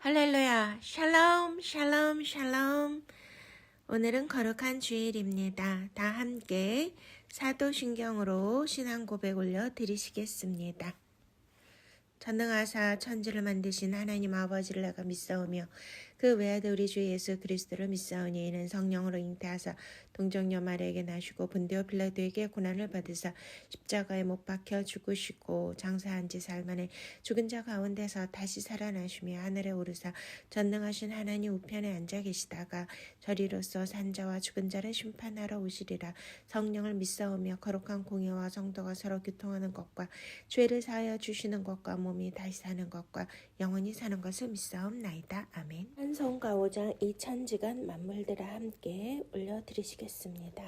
할렐루야, 샬롬, 샬롬, 샬롬. 오늘은 거룩한 주일입니다. 다 함께 사도신경으로 신앙 고백 올려 드리시겠습니다. 전능하사 천지를 만드신 하나님 아버지를 내가 믿사오며 그 외아들 우리 주 예수 그리스도를 믿사오니 이는 성령으로 잉태하사 동정녀 마리아에게 나시고 본디오 빌라도에게 고난을 받으사 십자가에 못 박혀 죽으시고 장사한 지 사흘 만에 죽은 자 가운데서 다시 살아나시며 하늘에 오르사 전능하신 하나님 우편에 앉아 계시다가 저리로서 산자와 죽은 자를 심판하러 오시리라. 성령을 믿사오며 거룩한 공예와 성도가 서로 교통하는 것과 죄를 사하여 주시는 것과 몸이 다시 사는 것과 영원히 사는 것을 믿사옵나이다. 아멘. 찬송가 5장 2000지간 만물들아 함께 올려드리시겠습니다.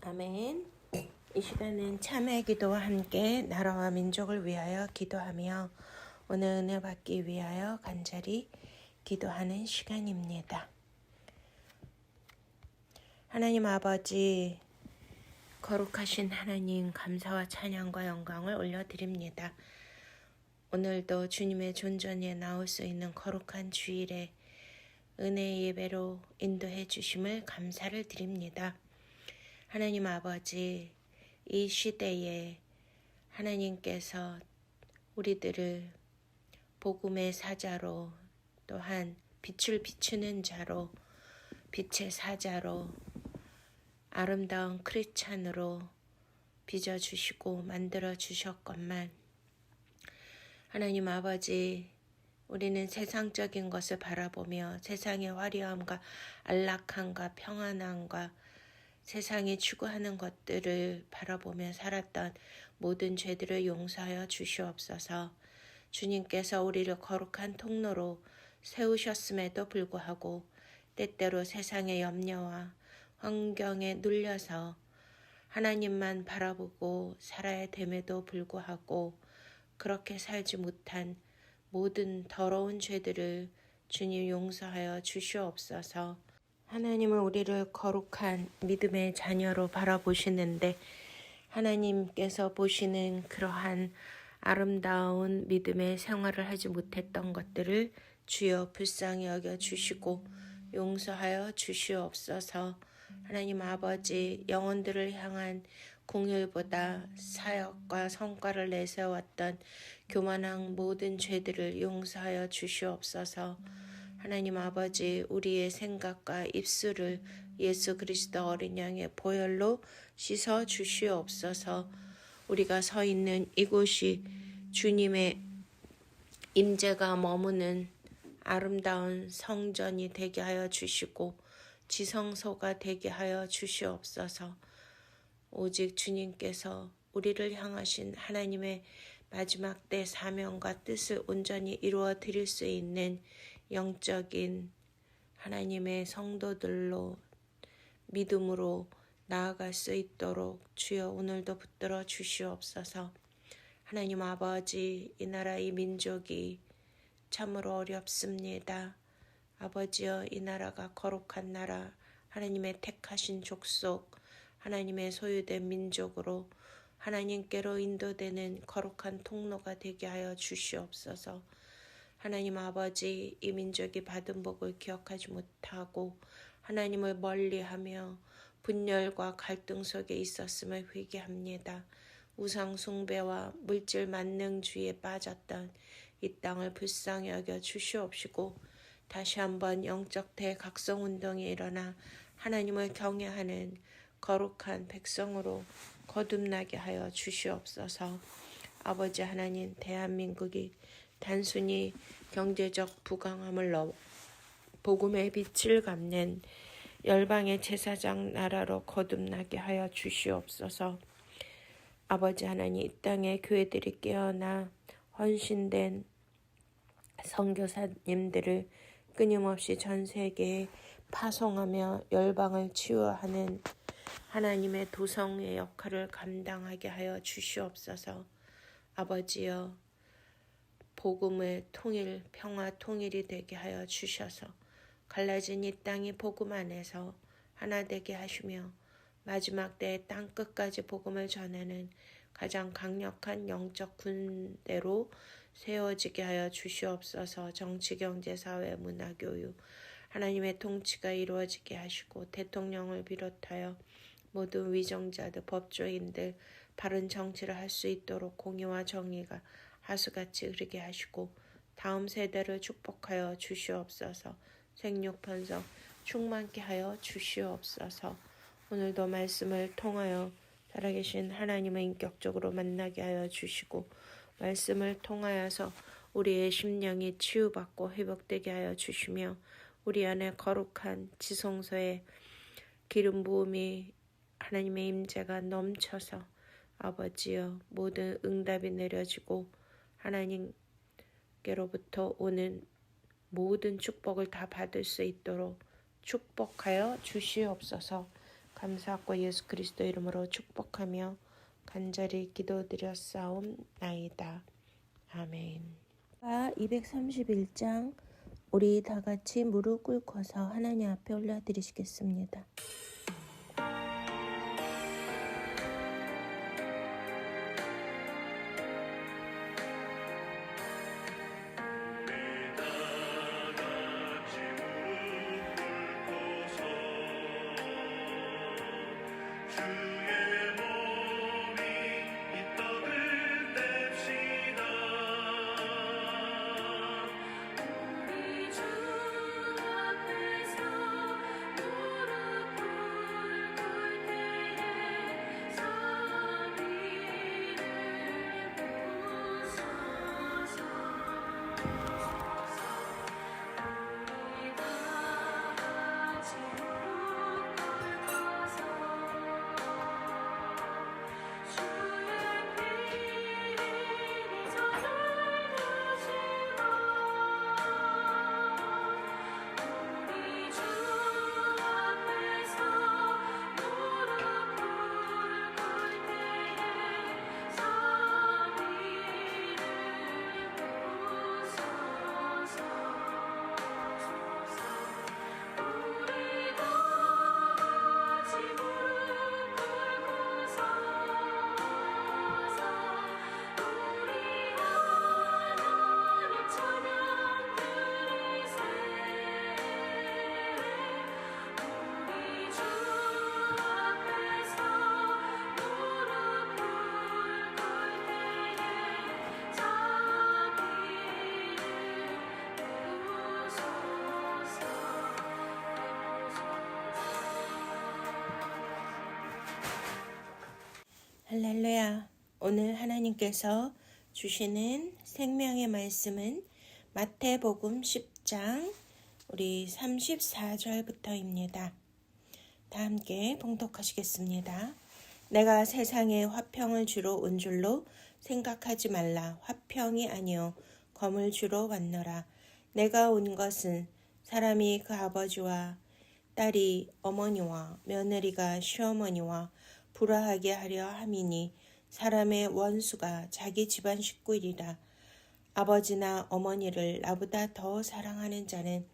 아멘. 이 시간은 참회 기도와 함께 나라와 민족을 위하여 기도하며 오늘 은혜 받기 위하여 간절히 기도하는 시간입니다. 하나님 아버지, 거룩하신 하나님, 감사와 찬양과 영광을 올려드립니다. 오늘도 주님의 존전에 나올 수 있는 거룩한 주일에 은혜의 예배로 인도해 주심을 감사를 드립니다. 하나님 아버지, 이 시대에 하나님께서 우리들을 복음의 사자로, 또한 빛을 비추는 자로, 빛의 사자로, 아름다운 크리스찬으로 빚어주시고 만들어주셨건만 하나님 아버지, 우리는 세상적인 것을 바라보며 세상의 화려함과 안락함과 평안함과 세상이 추구하는 것들을 바라보며 살았던 모든 죄들을 용서하여 주시옵소서. 주님께서 우리를 거룩한 통로로 세우셨음에도 불구하고 때때로 세상의 염려와 환경에 눌려서 하나님만 바라보고 살아야 됨에도 불구하고 그렇게 살지 못한 모든 더러운 죄들을 주님 용서하여 주시옵소서. 하나님은 우리를 거룩한 믿음의 자녀로 바라보시는데 하나님께서 보시는 그러한 아름다운 믿음의 생활을 하지 못했던 것들을 주여 불쌍히 여겨주시고 용서하여 주시옵소서. 하나님 아버지, 영혼들을 향한 공율보다 사역과 성과를 내세웠던 교만한 모든 죄들을 용서하여 주시옵소서. 하나님 아버지, 우리의 생각과 입술을 예수 그리스도 어린 양의 보혈로 씻어 주시옵소서. 우리가 서 있는 이곳이 주님의 임재가 머무는 아름다운 성전이 되게 하여 주시고 지성소가 되게 하여 주시옵소서. 오직 주님께서 우리를 향하신 하나님의 마지막 때 사명과 뜻을 온전히 이루어 드릴 수 있는 영적인 하나님의 성도들로 믿음으로 나아갈 수 있도록 주여 오늘도 붙들어 주시옵소서. 하나님 아버지, 이 나라 이 민족이 참으로 어렵습니다. 아버지여, 이 나라가 거룩한 나라, 하나님의 택하신 족속, 하나님의 소유된 민족으로 하나님께로 인도되는 거룩한 통로가 되게 하여 주시옵소서. 하나님 아버지, 이 민족이 받은 복을 기억하지 못하고 하나님을 멀리하며 분열과 갈등 속에 있었음을 회개합니다. 우상 숭배와 물질 만능주의에 빠졌던 이 땅을 불쌍히 여겨 주시옵시고 다시 한번 영적 대각성운동이 일어나 하나님을 경외하는 거룩한 백성으로 거듭나게 하여 주시옵소서. 아버지 하나님, 대한민국이 단순히 경제적 부강함을 넘어 복음의 빛을 갚는 열방의 제사장 나라로 거듭나게 하여 주시옵소서. 아버지 하나님, 이 땅의 교회들이 깨어나 헌신된 선교사님들을 끊임없이 전 세계에 파송하며 열방을 치유하는 하나님의 도성의 역할을 감당하게 하여 주시옵소서. 아버지여, 복음의 통일, 평화 통일이 되게 하여 주셔서 갈라진 이 땅이 복음 안에서 하나 되게 하시며 마지막 때의 땅끝까지 복음을 전하는 가장 강력한 영적 군대로 세워지게 하여 주시옵소서. 정치, 경제, 사회, 문화, 교육 하나님의 통치가 이루어지게 하시고 대통령을 비롯하여 모든 위정자들, 법조인들 바른 정치를 할 수 있도록 공의와 정의가 하수같이 흐르게 하시고 다음 세대를 축복하여 주시옵소서. 생육번성 충만케 하여 주시옵소서. 오늘도 말씀을 통하여 살아계신 하나님을 인격적으로 만나게 하여 주시고 말씀을 통하여서 우리의 심령이 치유받고 회복되게 하여 주시며 우리 안에 거룩한 지성소의 기름 부음이 하나님의 임재가 넘쳐서 아버지여 모든 응답이 내려지고 하나님께로부터 오는 모든 축복을 다 받을 수 있도록 축복하여 주시옵소서. 감사하고 예수 그리스도 이름으로 축복하며 간절히 기도드렸사옵나이다. 아멘. 231장 우리 다 같이 무릎 꿇고서 하나님 앞에 올려드리시겠습니다. 할렐루야. 오늘 하나님께서 주시는 생명의 말씀은 마태복음 10장 우리 34절부터입니다. 다 함께 봉독하시겠습니다. 내가 세상에 화평을 주러 온 줄로 생각하지 말라. 화평이 아니요 검을 주러 왔노라. 내가 온 것은 사람이 그 아버지와 딸이 어머니와 며느리가 시어머니와 불화하게 하려 함이니 사람의 원수가 자기 집안 식구이리라. 아버지나 어머니를 나보다 더 사랑하는 자는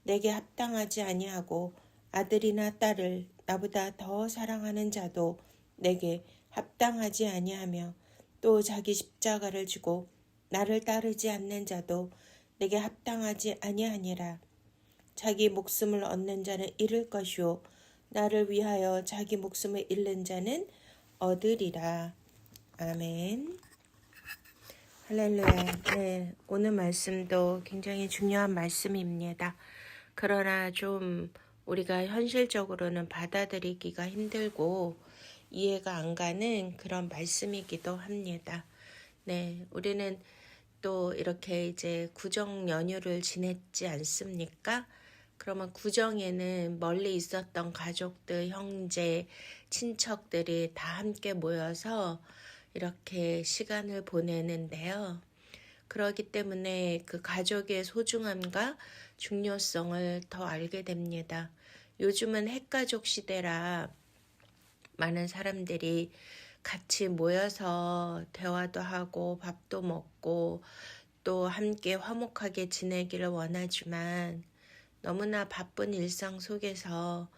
내게 합당하지 아니하고 아들이나 딸을 나보다 더 사랑하는 자도 내게 합당하지 아니하며 또 자기 십자가를 지고 나를 따르지 않는 자도 내게 합당하지 아니하니라. 자기 목숨을 얻는 자는 잃을 것이요 나를 위하여 자기 목숨을 잃는 자는 얻으리라. 아멘. 할렐루야. 네, 오늘 말씀도 굉장히 중요한 말씀입니다. 그러나 좀 우리가 현실적으로는 받아들이기가 힘들고 이해가 안 가는 그런 말씀이기도 합니다. 네, 우리는 또 이렇게 이제 구정 연휴를 지냈지 않습니까? 그러면 구정에는 멀리 있었던 가족들, 형제, 친척들이 다 함께 모여서 이렇게 시간을 보내는데요. 그렇기 때문에 그 가족의 소중함과 중요성을 더 알게 됩니다. 요즘은 핵가족 시대라 많은 사람들이 같이 모여서 대화도 하고 밥도 먹고 또 함께 화목하게 지내기를 원하지만 너무나 바쁜 일상 속에서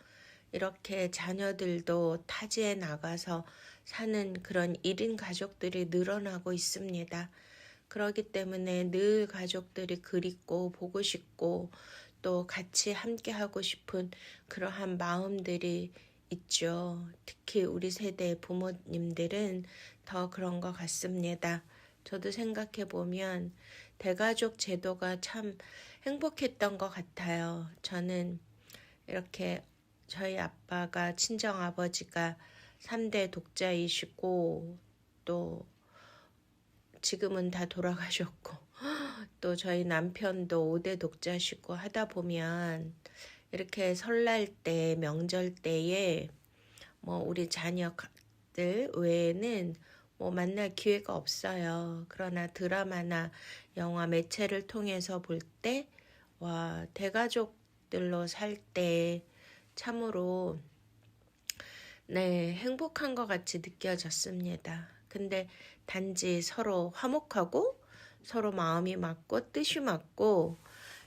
이렇게 자녀들도 타지에 나가서 사는 그런 1인 가족들이 늘어나고 있습니다. 그렇기 때문에 늘 가족들이 그립고 보고 싶고 또 같이 함께 하고 싶은 그러한 마음들이 있죠. 특히 우리 세대 부모님들은 더 그런 것 같습니다. 저도 생각해 보면 대가족 제도가 참 행복했던 것 같아요. 저는 이렇게 저희 아빠가 친정아버지가 3대 독자이시고 또 지금은 다 돌아가셨고 또 저희 남편도 5대 독자시고 하다 보면 이렇게 설날 때 명절 때에 뭐 우리 자녀들 외에는 뭐 만날 기회가 없어요. 그러나 드라마나 영화 매체를 통해서 볼 때 와 대가족들로 살 때 참으로 네 행복한 것 같이 느껴졌습니다. 근데 단지 서로 화목하고 서로 마음이 맞고 뜻이 맞고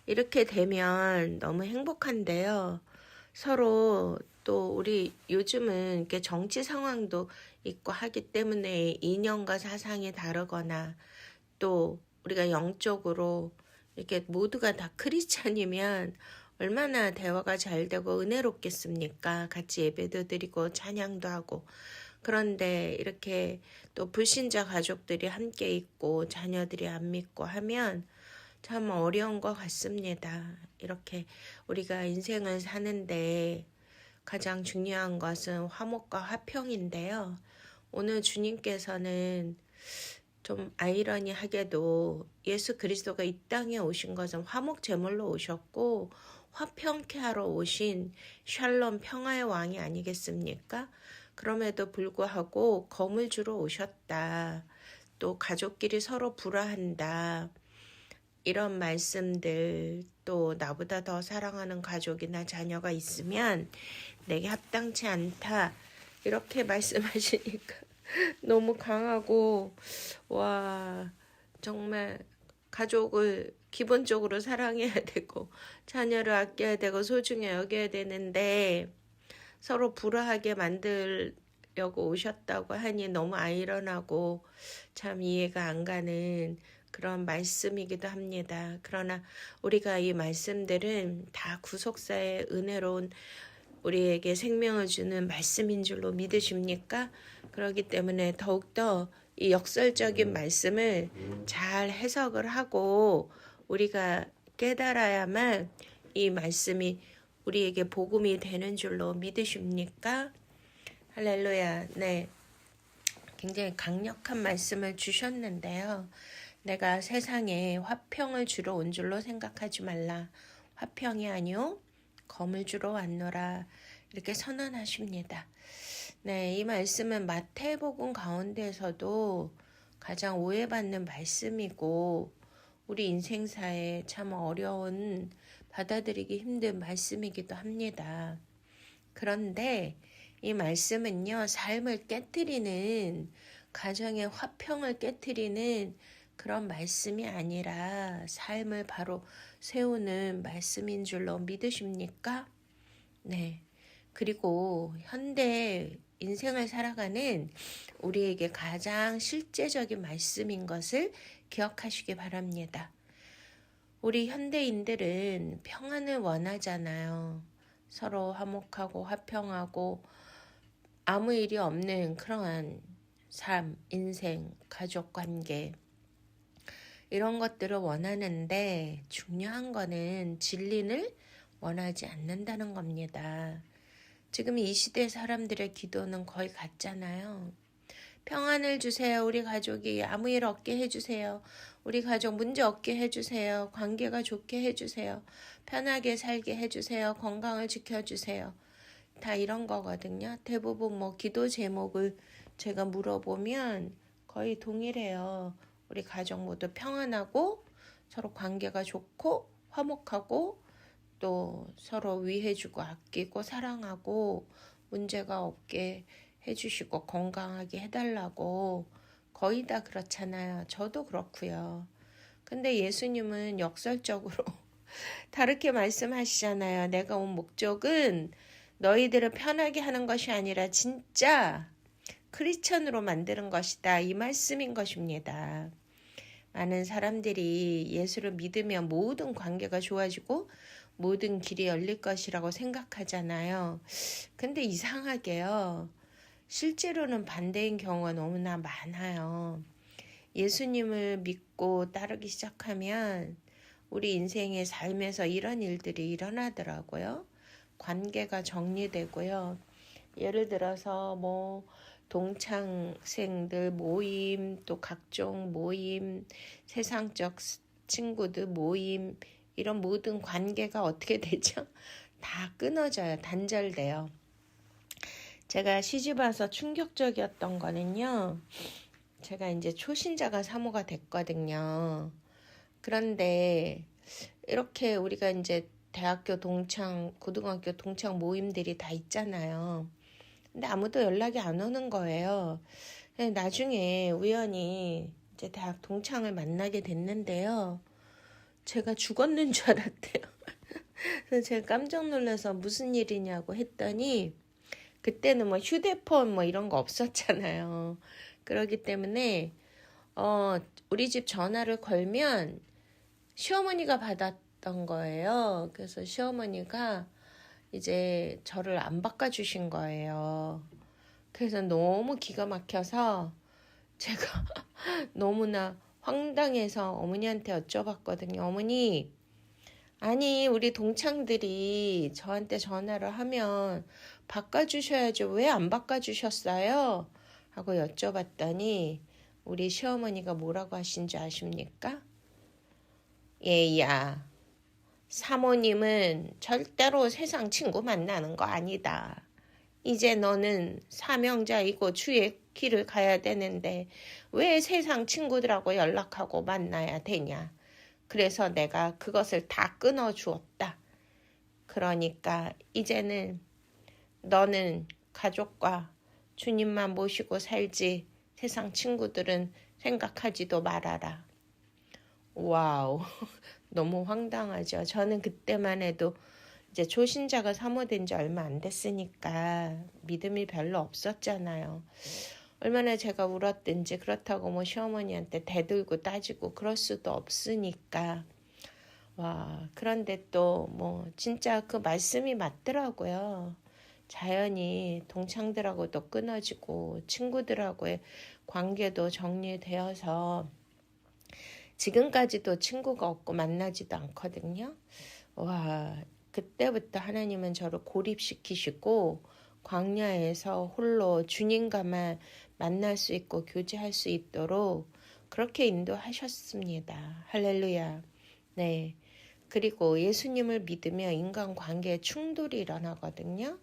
이렇게 되면 너무 행복한데요. 서로 또 우리 요즘은 이렇게 정치 상황도 있고 하기 때문에 이념과 사상이 다르거나 또 우리가 영적으로 이렇게 모두가 다 크리스찬이면 얼마나 대화가 잘 되고 은혜롭겠습니까? 같이 예배도 드리고 찬양도 하고. 그런데 이렇게 또 불신자 가족들이 함께 있고 자녀들이 안 믿고 하면 참 어려운 것 같습니다. 이렇게 우리가 인생을 사는데 가장 중요한 것은 화목과 화평인데요. 오늘 주님께서는 좀 아이러니하게도 예수 그리스도가 이 땅에 오신 것은 화목 제물로 오셨고 화평케 하러 오신 샬롬 평화의 왕이 아니겠습니까? 그럼에도 불구하고 검을 주러 오셨다. 또 가족끼리 서로 불화한다. 이런 말씀들 또 나보다 더 사랑하는 가족이나 자녀가 있으면 내게 합당치 않다. 이렇게 말씀하시니까 너무 강하고 와 정말 가족을 기본적으로 사랑해야 되고 자녀를 아껴야 되고 소중히 여겨야 되는데 서로 불화하게 만들려고 오셨다고 하니 너무 아이러니하고 참 이해가 안 가는 그런 말씀이기도 합니다. 그러나 우리가 이 말씀들은 다 구속사의 은혜로운 우리에게 생명을 주는 말씀인 줄로 믿으십니까? 그렇기 때문에 더욱더 이 역설적인 말씀을 잘 해석을 하고 우리가 깨달아야만 이 말씀이 우리에게 복음이 되는 줄로 믿으십니까? 할렐루야. 네. 굉장히 강력한 말씀을 주셨는데요. 내가 세상에 화평을 주러 온 줄로 생각하지 말라. 화평이 아니요 검을 주러 왔노라. 이렇게 선언하십니다. 네, 이 말씀은 마태복음 가운데서도 가장 오해받는 말씀이고 우리 인생사에 참 어려운 받아들이기 힘든 말씀이기도 합니다. 그런데 이 말씀은요, 삶을 깨뜨리는 가정의 화평을 깨뜨리는 그런 말씀이 아니라 삶을 바로 세우는 말씀인 줄로 믿으십니까? 네. 그리고 현대 인생을 살아가는 우리에게 가장 실제적인 말씀인 것을 기억하시기 바랍니다. 우리 현대인들은 평안을 원하잖아요. 서로 화목하고 화평하고 아무 일이 없는 그러한 삶, 인생, 가족관계 이런 것들을 원하는데 중요한 거는 진리를 원하지 않는다는 겁니다. 지금 이 시대 사람들의 기도는 거의 같잖아요. 평안을 주세요. 우리 가족이 아무 일 없게 해주세요. 우리 가족 문제 없게 해주세요. 관계가 좋게 해주세요. 편하게 살게 해주세요. 건강을 지켜주세요. 다 이런 거거든요. 대부분 뭐 기도 제목을 제가 물어보면 거의 동일해요. 우리 가족 모두 평안하고 서로 관계가 좋고 화목하고 또 서로 위해주고 아끼고 사랑하고 문제가 없게 해주시고 건강하게 해달라고 거의 다 그렇잖아요. 저도 그렇고요. 근데 예수님은 역설적으로 다르게 말씀하시잖아요. 내가 온 목적은 너희들을 편하게 하는 것이 아니라 진짜 크리스천으로 만드는 것이다. 이 말씀인 것입니다. 많은 사람들이 예수를 믿으면 모든 관계가 좋아지고 모든 길이 열릴 것이라고 생각하잖아요. 근데 이상하게요. 실제로는 반대인 경우가 너무나 많아요. 예수님을 믿고 따르기 시작하면 우리 인생의 삶에서 이런 일들이 일어나더라고요. 관계가 정리되고요. 예를 들어서 뭐 동창생들 모임, 또 각종 모임, 세상적 친구들 모임, 이런 모든 관계가 어떻게 되죠? 다 끊어져요. 단절돼요. 제가 시집 와서 충격적이었던 거는요. 제가 이제 초신자가 사모가 됐거든요. 그런데 이렇게 우리가 이제 대학교 동창, 고등학교 동창 모임들이 다 있잖아요. 근데 아무도 연락이 안 오는 거예요. 나중에 우연히 이제 대학 동창을 만나게 됐는데요. 제가 죽었는 줄 알았대요. 그래서 제가 깜짝 놀라서 무슨 일이냐고 했더니 그때는 뭐 휴대폰 뭐 이런 거 없었잖아요. 그렇기 때문에 우리 집 전화를 걸면 시어머니가 받았던 거예요. 그래서 시어머니가 이제 저를 안 바꿔주신 거예요. 그래서 너무 기가 막혀서 제가 너무나 황당해서 어머니한테 여쭤봤거든요. 어머니, 아니 우리 동창들이 저한테 전화를 하면 바꿔주셔야죠. 왜 안 바꿔주셨어요? 하고 여쭤봤더니 우리 시어머니가 뭐라고 하신 줄 아십니까? 얘야, 사모님은 절대로 세상 친구 만나는 거 아니다. 이제 너는 사명자이고 주의 길을 가야 되는데 왜 세상 친구들하고 연락하고 만나야 되냐. 그래서 내가 그것을 다 끊어주었다. 그러니까 이제는 너는 가족과 주님만 모시고 살지 세상 친구들은 생각하지도 말아라. 와우, 너무 황당하죠. 저는 그때만 해도 이제 초신자가 사모된 지 얼마 안 됐으니까 믿음이 별로 없었잖아요. 얼마나 제가 울었든지 그렇다고 뭐 시어머니한테 대들고 따지고 그럴 수도 없으니까. 와, 그런데 또 뭐 진짜 그 말씀이 맞더라고요. 자연히 동창들하고도 끊어지고 친구들하고의 관계도 정리되어서 지금까지도 친구가 없고 만나지도 않거든요. 와, 그때부터 하나님은 저를 고립시키시고 광야에서 홀로 주님과만 만날 수 있고 교제할 수 있도록 그렇게 인도하셨습니다. 할렐루야. 네. 그리고 예수님을 믿으며 인간관계에 충돌이 일어나거든요.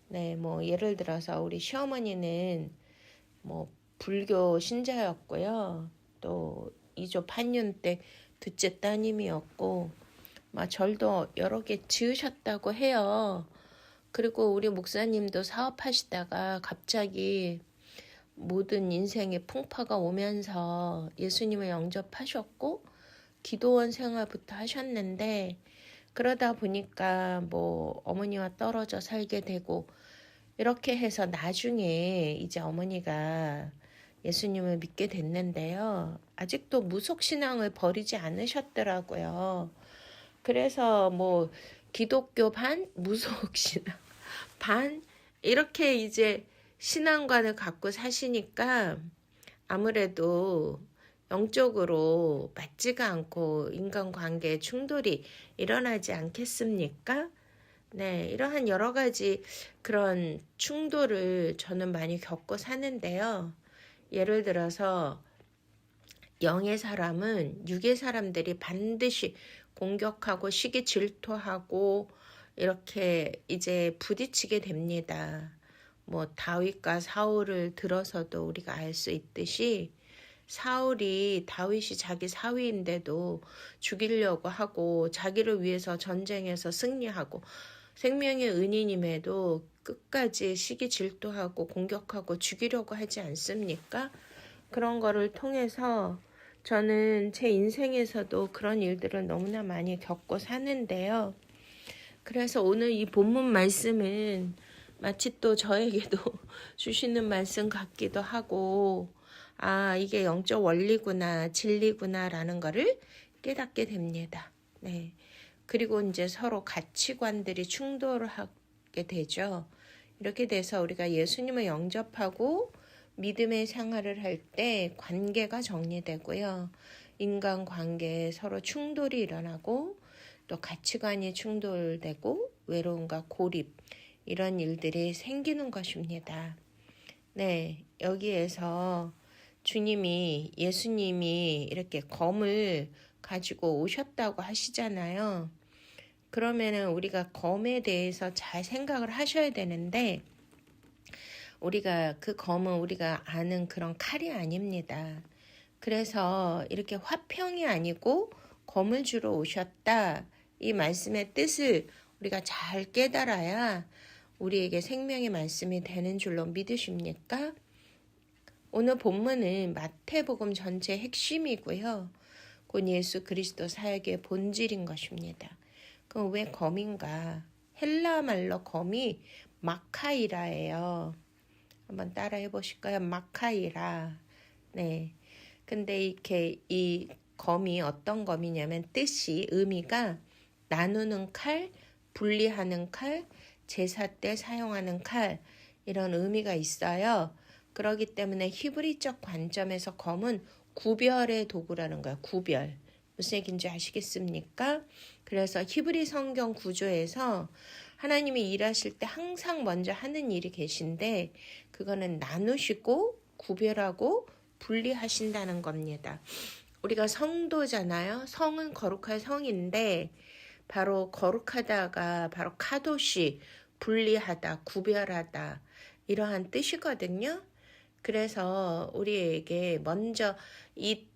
네, 뭐 예를 들어서 우리 시어머니는 뭐 불교 신자였고요. 또 이조 판윤 때 둘째 따님이었고 막 절도 여러 개 지으셨다고 해요. 그리고 우리 목사님도 사업하시다가 갑자기 모든 인생의 풍파가 오면서 예수님을 영접하셨고 기도원 생활부터 하셨는데 그러다 보니까 뭐 어머니와 떨어져 살게 되고 이렇게 해서 나중에 이제 어머니가 예수님을 믿게 됐는데요. 아직도 무속신앙을 버리지 않으셨더라고요. 그래서 뭐 기독교 반, 무속신앙 반 이렇게 이제 신앙관을 갖고 사시니까 아무래도 영적으로 맞지가 않고 인간관계에 충돌이 일어나지 않겠습니까? 네, 이러한 여러 가지 그런 충돌을 저는 많이 겪고 사는데요. 예를 들어서 영의 사람은 육의 사람들이 반드시 공격하고 시기 질투하고 이렇게 이제 부딪히게 됩니다. 뭐 다윗과 사울을 들어서도 우리가 알 수 있듯이 사울이 다윗이 자기 사위인데도 죽이려고 하고 자기를 위해서 전쟁에서 승리하고 생명의 은인임에도 끝까지 시기 질투하고 공격하고 죽이려고 하지 않습니까? 그런 거를 통해서 저는 제 인생에서도 그런 일들을 너무나 많이 겪고 사는데요. 그래서 오늘 이 본문 말씀은 마치 또 저에게도 주시는 말씀 같기도 하고, 아, 이게 영적 원리구나, 진리구나 라는 거를 깨닫게 됩니다. 네. 그리고 이제 서로 가치관들이 충돌하게 되죠. 이렇게 돼서 우리가 예수님을 영접하고 믿음의 생활을 할 때 관계가 정리되고요. 인간관계에 서로 충돌이 일어나고 또 가치관이 충돌되고 외로움과 고립 이런 일들이 생기는 것입니다. 네, 여기에서 예수님이 이렇게 검을 가지고 오셨다고 하시잖아요. 그러면은 우리가 검에 대해서 잘 생각을 하셔야 되는데 우리가 그 검은 우리가 아는 그런 칼이 아닙니다. 그래서 이렇게 화평이 아니고 검을 주러 오셨다. 이 말씀의 뜻을 우리가 잘 깨달아야 우리에게 생명의 말씀이 되는 줄로 믿으십니까? 오늘 본문은 마태복음 전체의 핵심이고요. 곧 예수 그리스도 사역의 본질인 것입니다. 그럼 왜 검인가? 헬라 말로 검이 마카이라예요. 한번 따라해 보실까요? 마카이라. 네. 근데 이렇게 이 검이 어떤 검이냐면 뜻이 의미가 나누는 칼, 분리하는 칼, 제사 때 사용하는 칼 이런 의미가 있어요. 그렇기 때문에 히브리적 관점에서 검은 구별의 도구라는 거예요. 구별. 무슨 얘기인지 아시겠습니까? 그래서 히브리 성경 구조에서 하나님이 일하실 때 항상 먼저 하는 일이 계신데 그거는 나누시고 구별하고 분리하신다는 겁니다. 우리가 성도잖아요. 성은 거룩할 성인데 바로 거룩하다가 바로 카도시, 분리하다, 구별하다 이러한 뜻이거든요. 그래서 우리에게 먼저 이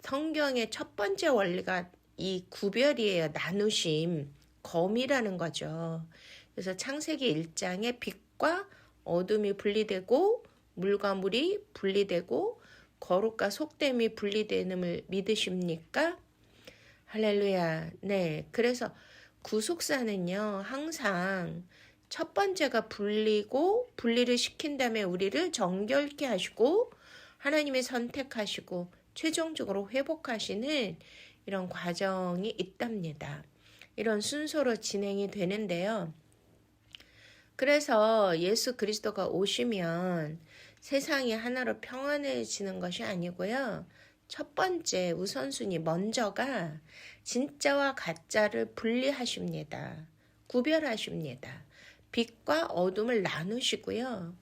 성경의 첫 번째 원리가 이 구별이에요. 나누심, 검이라는 거죠. 그래서 창세기 1장에 빛과 어둠이 분리되고 물과 물이 분리되고 거룩과 속됨이 분리되는을 믿으십니까? 할렐루야. 네. 그래서 구속사는요, 항상 첫 번째가 분리를 시킨 다음에 우리를 정결케 하시고 하나님의 선택하시고 최종적으로 회복하시는 이런 과정이 있답니다. 이런 순서로 진행이 되는데요. 그래서 예수 그리스도가 오시면 세상이 하나로 평안해지는 것이 아니고요. 첫 번째 우선순위 먼저가 진짜와 가짜를 분리하십니다. 구별하십니다. 빛과 어둠을 나누시고요.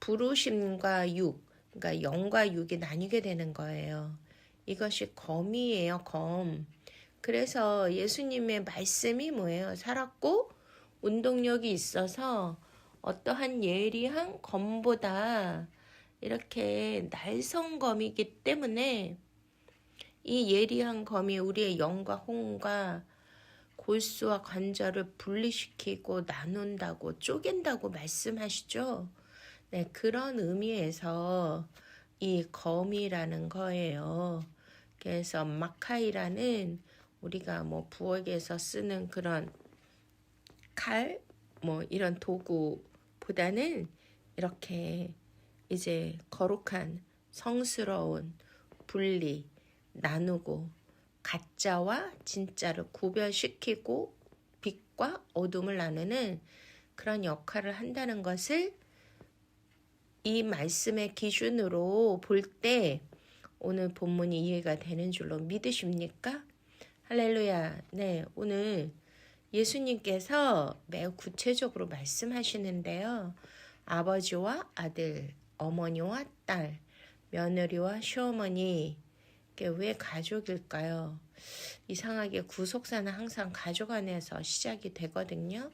부르심과 육, 그러니까 영과 육이 나뉘게 되는 거예요. 이것이 검이에요, 검. 그래서 예수님의 말씀이 뭐예요? 살았고 운동력이 있어서 어떠한 예리한 검보다 이렇게 날성검이기 때문에 이 예리한 검이 우리의 영과 혼과 골수와 관절을 분리시키고 나눈다고 쪼갠다고 말씀하시죠. 네, 그런 의미에서 이 검이라는 거예요. 그래서 마카이라는 우리가 뭐 부엌에서 쓰는 그런 칼, 뭐 이런 도구보다는 이렇게 이제 거룩한 성스러운 분리, 나누고 가짜와 진짜를 구별시키고 빛과 어둠을 나누는 그런 역할을 한다는 것을 이 말씀의 기준으로 볼 때 오늘 본문이 이해가 되는 줄로 믿으십니까? 할렐루야. 네, 오늘 예수님께서 매우 구체적으로 말씀하시는데요. 아버지와 아들, 어머니와 딸, 며느리와 시어머니, 이게 왜 가족일까요? 이상하게 구속사는 항상 가족 안에서 시작이 되거든요.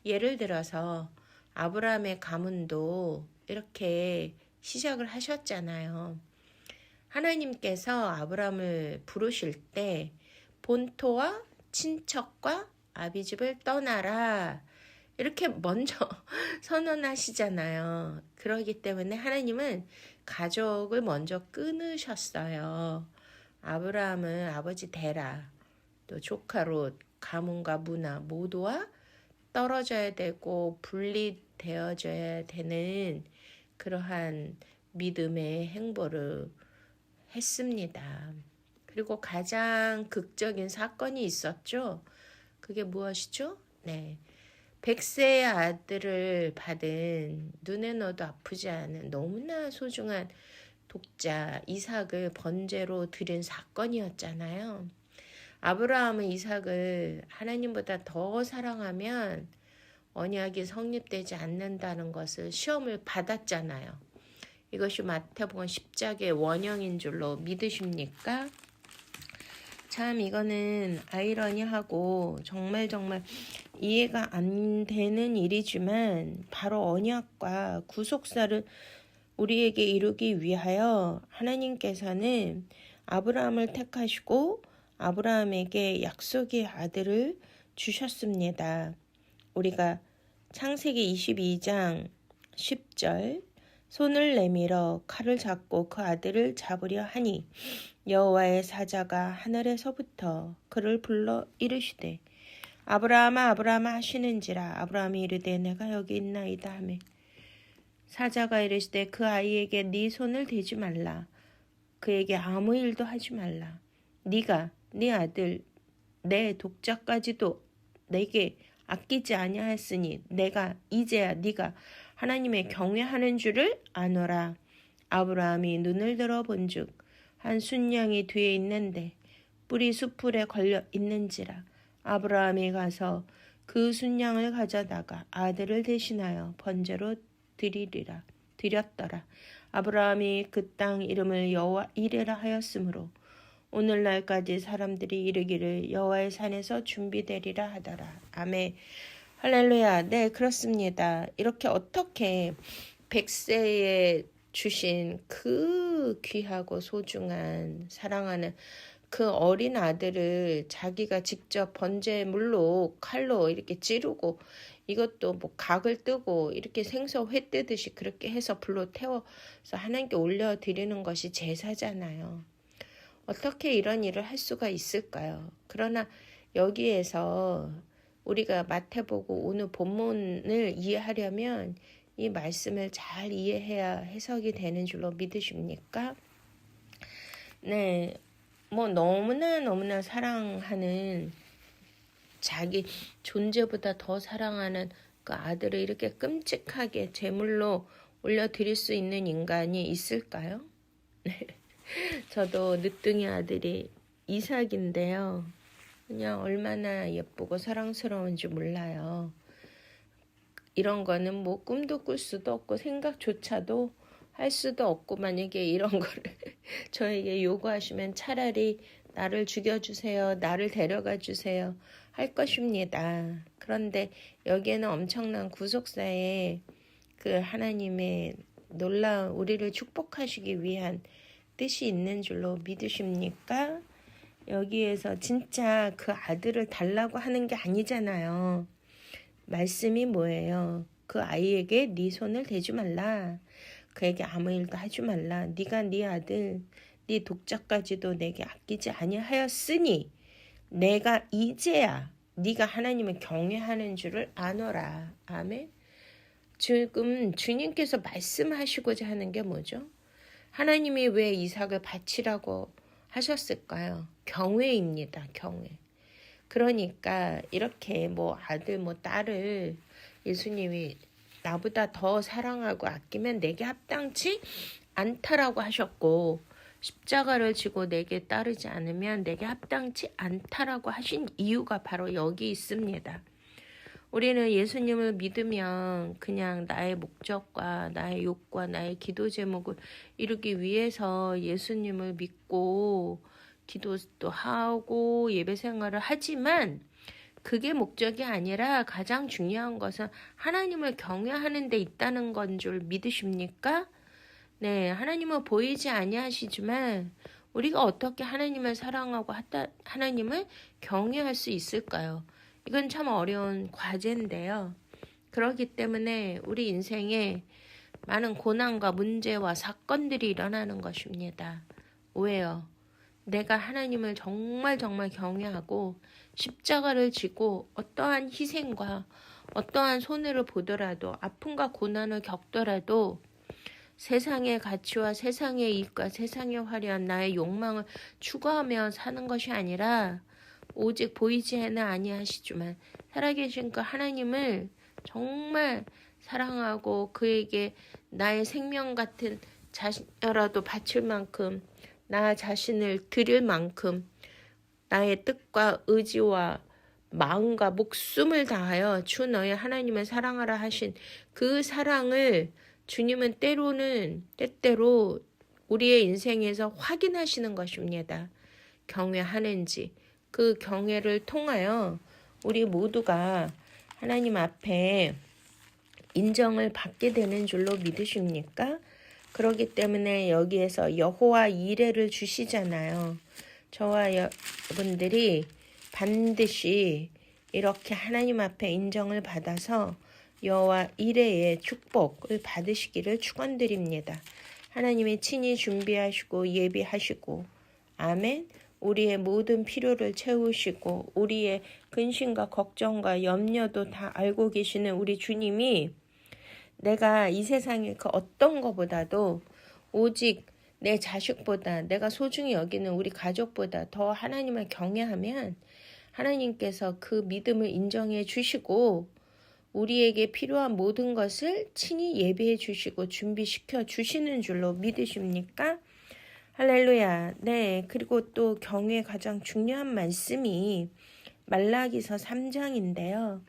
예를 들어서 아브라함의 가문도 이렇게 시작을 하셨잖아요. 하나님께서 아브라함을 부르실 때 본토와 친척과 아비집을 떠나라 이렇게 먼저 선언하시잖아요. 그러기 때문에 하나님은 가족을 먼저 끊으셨어요. 아브라함은 아버지 데라, 또 조카 롯, 가문과 문화 모두와 떨어져야 되고 분리되어져야 되는 그러한 믿음의 행보를 했습니다. 그리고 가장 극적인 사건이 있었죠. 그게 무엇이죠? 네. 100세의 아들을 받은 눈에 넣어도 아프지 않은 너무나 소중한 독자 이삭을 번제로 드린 사건이었잖아요. 아브라함은 이삭을 하나님보다 더 사랑하면 언약이 성립되지 않는다는 것을 시험을 받았잖아요. 이것이 마태복음 10장의 원형인 줄로 믿으십니까? 참 이거는 아이러니하고 정말 이해가 안 되는 일이지만 바로 언약과 구속사를 우리에게 이루기 위하여 하나님께서는 아브라함을 택하시고 아브라함에게 약속의 아들을 주셨습니다. 우리가 창세기 22장 10절 손을 내밀어 칼을 잡고 그 아들을 잡으려 하니 여호와의 사자가 하늘에서부터 그를 불러 이르시되 아브라함아 아브라함아 하시는지라 아브라함이 이르되 내가 여기 있나이다 하매 사자가 이르시되 그 아이에게 네 손을 대지 말라 그에게 아무 일도 하지 말라 네가 네 아들 내 독자까지도 내게 아끼지 아니하였으니 내가 이제야 네가 하나님의 경외하는 줄을 아노라. 아브라함이 눈을 들어 본즉 한 순양이 뒤에 있는데 뿔이 숫풀에 걸려 있는지라 아브라함이 가서 그 순양을 가져다가 아들을 대신하여 번제로 드렸더라. 아브라함이 그 땅 이름을 여호와 이레라 하였으므로 오늘날까지 사람들이 이르기를 여호와의 산에서 준비되리라 하더라. 아멘. 할렐루야. 네, 그렇습니다. 이렇게 어떻게 100세에 주신 그 귀하고 소중한 사랑하는 그 어린 아들을 자기가 직접 번제물로 칼로 이렇게 찌르고 이것도 뭐 각을 뜨고 이렇게 생선 회 뜨듯이 그렇게 해서 불로 태워서 하나님께 올려드리는 것이 제사잖아요. 어떻게 이런 일을 할 수가 있을까요? 그러나 여기에서 우리가 마태복음 오늘 본문을 이해하려면 이 말씀을 잘 이해해야 해석이 되는 줄로 믿으십니까? 네, 뭐 너무나 사랑하는 자기 존재보다 더 사랑하는 그 아들을 이렇게 끔찍하게 제물로 올려드릴 수 있는 인간이 있을까요? 네. 저도 늦둥이 아들이 이삭인데요. 그냥 얼마나 예쁘고 사랑스러운지 몰라요. 이런 거는 뭐 꿈도 꿀 수도 없고 생각조차도 할 수도 없고 만약에 이런 거를 저에게 요구하시면 차라리 나를 죽여주세요. 나를 데려가 주세요. 할 것입니다. 그런데 여기에는 엄청난 구속사에 그 하나님의 놀라운 우리를 축복하시기 위한 뜻이 있는 줄로 믿으십니까? 여기에서 진짜 그 아들을 달라고 하는 게 아니잖아요. 말씀이 뭐예요? 그 아이에게 네 손을 대지 말라. 그에게 아무 일도 하지 말라. 네가 네 아들, 네 독자까지도 내게 아끼지 아니하였으니 내가 이제야 네가 하나님을 경외하는 줄을 아노라. 아멘. 지금 주님께서 말씀하시고자 하는 게 뭐죠? 하나님이 왜 이삭을 바치라고 하셨을까요? 경외입니다. 경외. 그러니까 이렇게 뭐 아들 뭐 딸을 예수님이 나보다 더 사랑하고 아끼면 내게 합당치 않다라고 하셨고 십자가를 지고 내게 따르지 않으면 내게 합당치 않다라고 하신 이유가 바로 여기 있습니다. 우리는 예수님을 믿으면 그냥 나의 목적과 나의 욕과 나의 기도 제목을 이루기 위해서 예수님을 믿고 기도도 하고 예배 생활을 하지만 그게 목적이 아니라 가장 중요한 것은 하나님을 경외하는 데 있다는 건 줄 믿으십니까? 네, 하나님은 보이지 아니하시지만 우리가 어떻게 하나님을 사랑하고 하나님을 경외할 수 있을까요? 이건 참 어려운 과제인데요. 그렇기 때문에 우리 인생에 많은 고난과 문제와 사건들이 일어나는 것입니다. 왜요? 내가 하나님을 정말 경외하고 십자가를 지고 어떠한 희생과 어떠한 손해를 보더라도 아픔과 고난을 겪더라도 세상의 가치와 세상의 이익과 세상의 화려한 나의 욕망을 추구하며 사는 것이 아니라 오직 보이지는 아니하시지만 살아계신 그 하나님을 정말 사랑하고 그에게 나의 생명 같은 자신이라도 바칠 만큼 나 자신을 드릴 만큼 나의 뜻과 의지와 마음과 목숨을 다하여 주 너의 하나님을 사랑하라 하신 그 사랑을 주님은 때때로 우리의 인생에서 확인하시는 것입니다. 경외하는지 그 경외를 통하여 우리 모두가 하나님 앞에 인정을 받게 되는 줄로 믿으십니까? 그렇기 때문에 여기에서 여호와 이레를 주시잖아요. 저와 여러분들이 반드시 이렇게 하나님 앞에 인정을 받아서 여호와 이레의 축복을 받으시기를 축원드립니다. 하나님이 친히 준비하시고 예비하시고 아멘. 우리의 모든 필요를 채우시고 우리의 근심과 걱정과 염려도 다 알고 계시는 우리 주님이 내가 이 세상의 그 어떤 것보다도 오직 내 자식보다 내가 소중히 여기는 우리 가족보다 더 하나님을 경외하면 하나님께서 그 믿음을 인정해 주시고 우리에게 필요한 모든 것을 친히 예비해 주시고 준비시켜 주시는 줄로 믿으십니까? 할렐루야. 네, 그리고 또 경외의 가장 중요한 말씀이 말라기서 3장인데요.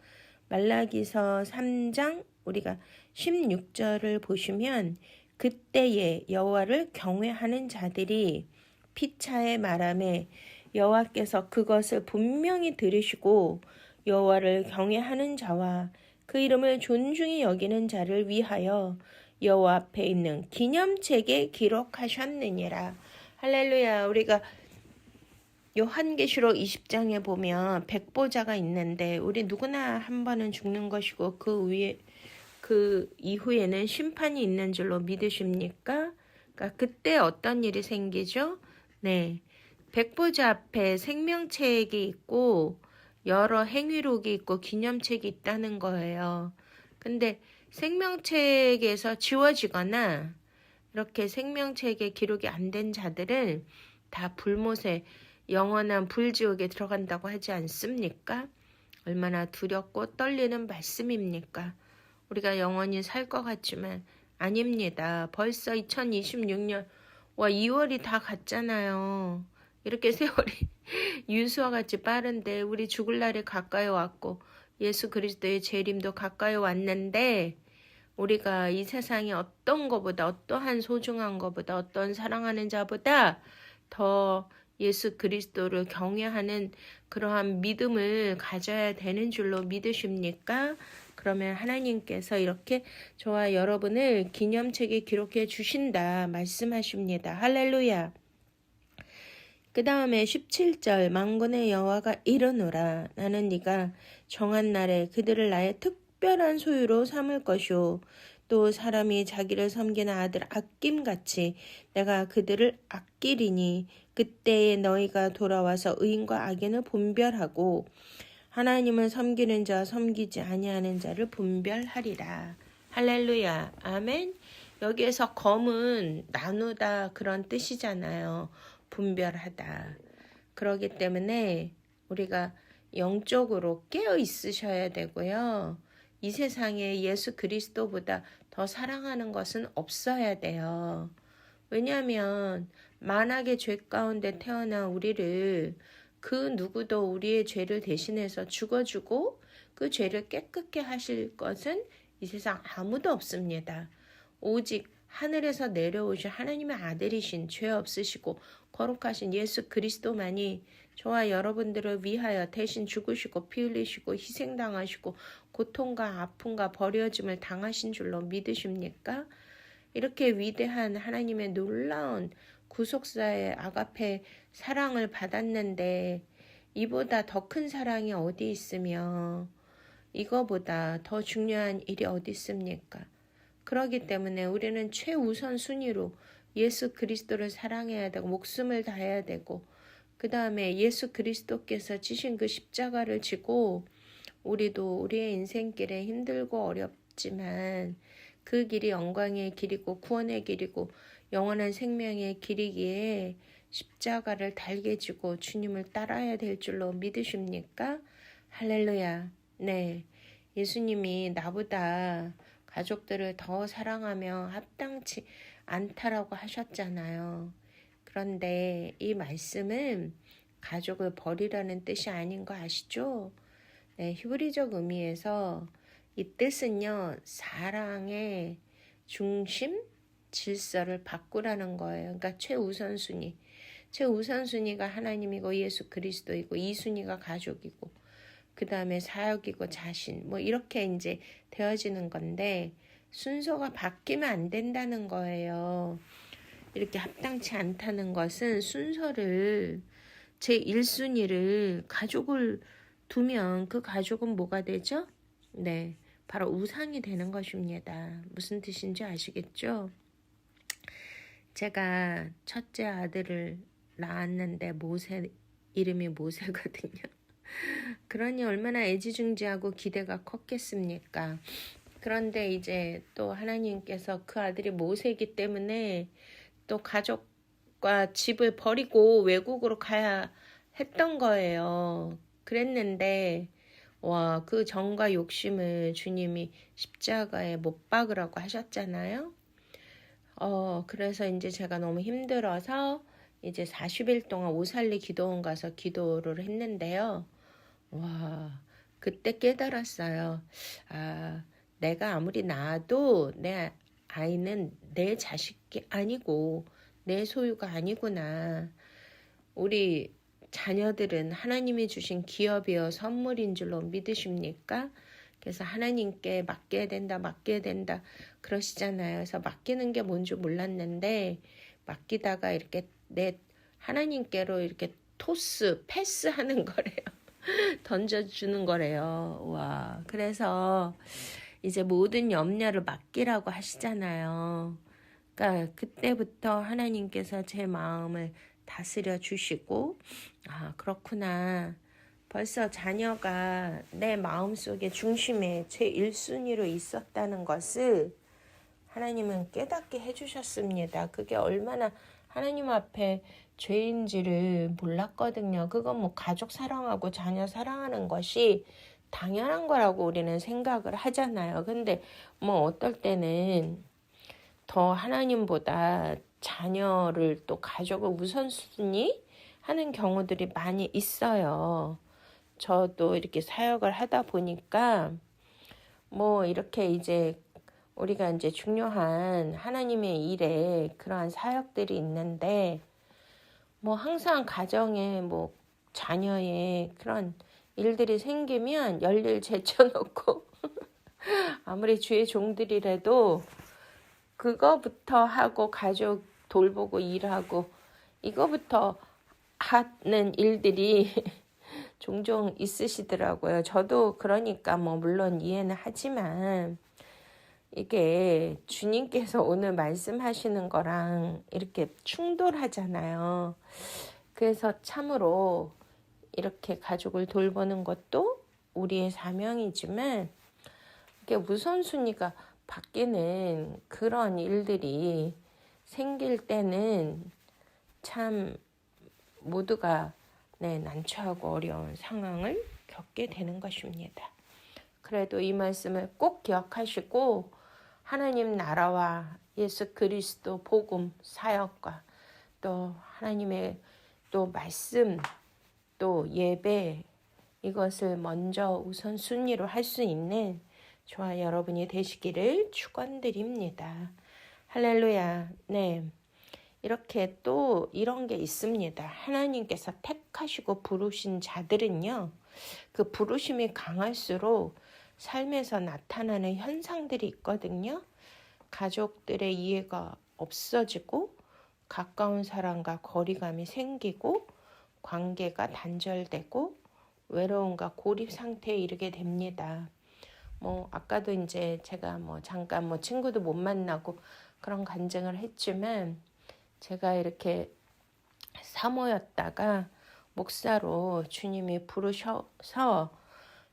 말라기서 3장 우리가 16절을 보시면 그때에 여호와를 경외하는 자들이 피차의 말함에 여호와께서 그것을 분명히 들으시고 여호와를 경외하는 자와 그 이름을 존중히 여기는 자를 위하여 여호와 앞에 있는 기념책에 기록하셨느니라. 할렐루야. 우리가 요한계시록 20장에 보면 백보자가 있는데 우리 누구나 한 번은 죽는 것이고 그 이후에는 심판이 있는 줄로 믿으십니까? 그러니까 그때 어떤 일이 생기죠? 네, 백보자 앞에 생명책이 있고 여러 행위록이 있고 기념책이 있다는 거예요. 근데 생명책에서 지워지거나 이렇게 생명책에 기록이 안 된 자들은 다 불못에 영원한 불지옥에 들어간다고 하지 않습니까? 얼마나 두렵고 떨리는 말씀입니까? 우리가 영원히 살 것 같지만 아닙니다. 벌써 2026년 2월이 다 갔잖아요. 이렇게 세월이 유수와 같이 빠른데 우리 죽을 날이 가까이 왔고 예수 그리스도의 재림도 가까이 왔는데 우리가 이 세상에 어떤 것보다 어떠한 소중한 것보다 어떤 사랑하는 자보다 더 예수 그리스도를 경외하는 그러한 믿음을 가져야 되는 줄로 믿으십니까? 그러면 하나님께서 이렇게 저와 여러분을 기념책에 기록해 주신다 말씀하십니다. 할렐루야. 그 다음에 17절 만군의 여호와가 이르노라 나는 네가 정한 날에 그들을 나의 특별한 소유로 삼을 것이요 또 사람이 자기를 섬기는 아들 아낌같이 내가 그들을 아끼리니 그때에 너희가 돌아와서 의인과 악인을 분별하고 하나님을 섬기는 자와 섬기지 아니하는 자를 분별하리라. 할렐루야. 아멘. 여기에서 검은 나누다 그런 뜻이잖아요. 분별하다. 그렇기 때문에 우리가 영적으로 깨어 있으셔야 되고요. 이 세상에 예수 그리스도보다 더 사랑하는 것은 없어야 돼요. 왜냐하면 만악의 죄 가운데 태어난 우리를 그 누구도 우리의 죄를 대신해서 죽어주고 그 죄를 깨끗게 하실 것은 이 세상 아무도 없습니다. 오직 하늘에서 내려오신 하나님의 아들이신 죄 없으시고 거룩하신 예수 그리스도만이 저와 여러분들을 위하여 대신 죽으시고 피 흘리시고 희생당하시고 고통과 아픔과 버려짐을 당하신 줄로 믿으십니까? 이렇게 위대한 하나님의 놀라운 구속사의 아가페 사랑을 받았는데 이보다 더 큰 사랑이 어디 있으며 이거보다 더 중요한 일이 어디 있습니까? 그렇기 때문에 우리는 최우선 순위로 예수 그리스도를 사랑해야 되고 목숨을 다해야 되고 그 다음에 예수 그리스도께서 지신 그 십자가를 지고 우리도 우리의 인생길에 힘들고 어렵지만 그 길이 영광의 길이고 구원의 길이고 영원한 생명의 길이기에 십자가를 달게 지고 주님을 따라야 될 줄로 믿으십니까? 할렐루야. 네, 예수님이 나보다 가족들을 더 사랑하며 합당치 않다라고 하셨잖아요. 그런데 이 말씀은 가족을 버리라는 뜻이 아닌 거 아시죠? 네, 히브리적 의미에서 이 뜻은요, 사랑의 중심, 질서를 바꾸라는 거예요. 그러니까 최우선순위가 하나님이고 예수 그리스도이고 2순위가 가족이고 그 다음에 사역이고 자신 뭐 이렇게 이제 되어지는 건데 순서가 바뀌면 안 된다는 거예요. 이렇게 합당치 않다는 것은 순서를 제 1순위를 가족을 두면 그 가족은 뭐가 되죠? 네, 바로 우상이 되는 것입니다. 무슨 뜻인지 아시겠죠? 제가 첫째 아들을 낳았는데 이름이 모세거든요. 그러니 얼마나 애지중지하고 기대가 컸겠습니까? 그런데 이제 또 하나님께서 그 아들이 모세이기 때문에 또 가족과 집을 버리고 외국으로 가야 했던 거예요. 그랬는데 그 정과 욕심을 주님이 십자가에 못 박으라고 하셨잖아요. 그래서 이제 제가 너무 힘들어서 이제 40일 동안 오살리 기도원 가서 기도를 했는데요. 그때 깨달았어요. 내가 아무리 낳아도 내 아이는 내 자식이 아니고 내 소유가 아니구나. 우리 자녀들은 하나님이 주신 기업이요 선물인 줄로 믿으십니까? 그래서 하나님께 맡겨야 된다 그러시잖아요. 그래서 맡기는 게 뭔지 몰랐는데 맡기다가 이렇게 하나님께로 이렇게 패스하는 거래요. 던져주는 거래요. 그래서 이제 모든 염려를 맡기라고 하시잖아요. 그러니까 그때부터 하나님께서 제 마음을 다스려 주시고 그렇구나. 벌써 자녀가 내 마음속의 중심에 제 1순위로 있었다는 것을 하나님은 깨닫게 해주셨습니다. 그게 얼마나 하나님 앞에 죄인지를 몰랐거든요. 그건 뭐 가족 사랑하고 자녀 사랑하는 것이 당연한 거라고 우리는 생각을 하잖아요. 근데 뭐 어떨 때는 더 하나님보다 자녀를 또 가족을 우선순위 하는 경우들이 많이 있어요. 저도 이렇게 사역을 하다 보니까 뭐 이렇게 이제 우리가 이제 중요한 하나님의 일에 그러한 사역들이 있는데 뭐 항상 가정에 뭐 자녀의 그런 일들이 생기면 열일 제쳐놓고 아무리 주의 종들이라도 그거부터 하고 가족 돌보고 일하고 이거부터 하는 일들이 종종 있으시더라고요. 저도 그러니까 뭐 물론 이해는 하지만 이게 주님께서 오늘 말씀하시는 거랑 이렇게 충돌하잖아요. 그래서 참으로 이렇게 가족을 돌보는 것도 우리의 사명이지만 이게 우선순위가 바뀌는 그런 일들이 생길 때는 참 모두가 난처하고 어려운 상황을 겪게 되는 것입니다. 그래도 이 말씀을 꼭 기억하시고 하나님 나라와 예수 그리스도 복음 사역과 또 하나님의 또 말씀, 또 예배, 이것을 먼저 우선순위로 할 수 있는 저와 여러분이 되시기를 축원드립니다. 할렐루야. 네. 이렇게 또 이런 게 있습니다. 하나님께서 택하시고 부르신 자들은요, 그 부르심이 강할수록 삶에서 나타나는 현상들이 있거든요. 가족들의 이해가 없어지고 가까운 사람과 거리감이 생기고 관계가 단절되고 외로움과 고립 상태에 이르게 됩니다. 아까도 이제 제가 잠깐 친구도 못 만나고 그런 간증을 했지만, 제가 이렇게 사모였다가 목사로 주님이 부르셔서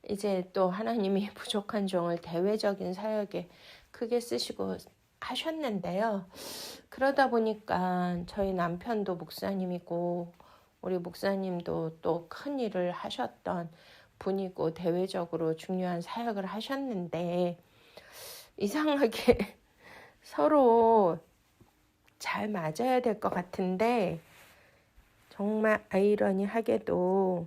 이제 또 하나님이 부족한 종을 대외적인 사역에 크게 쓰시고 하셨는데요. 그러다 보니까 저희 남편도 목사님이고 우리 목사님도 또 큰 일을 하셨던 분이고 대외적으로 중요한 사역을 하셨는데, 이상하게 서로 잘 맞아야 될 것 같은데, 정말 아이러니하게도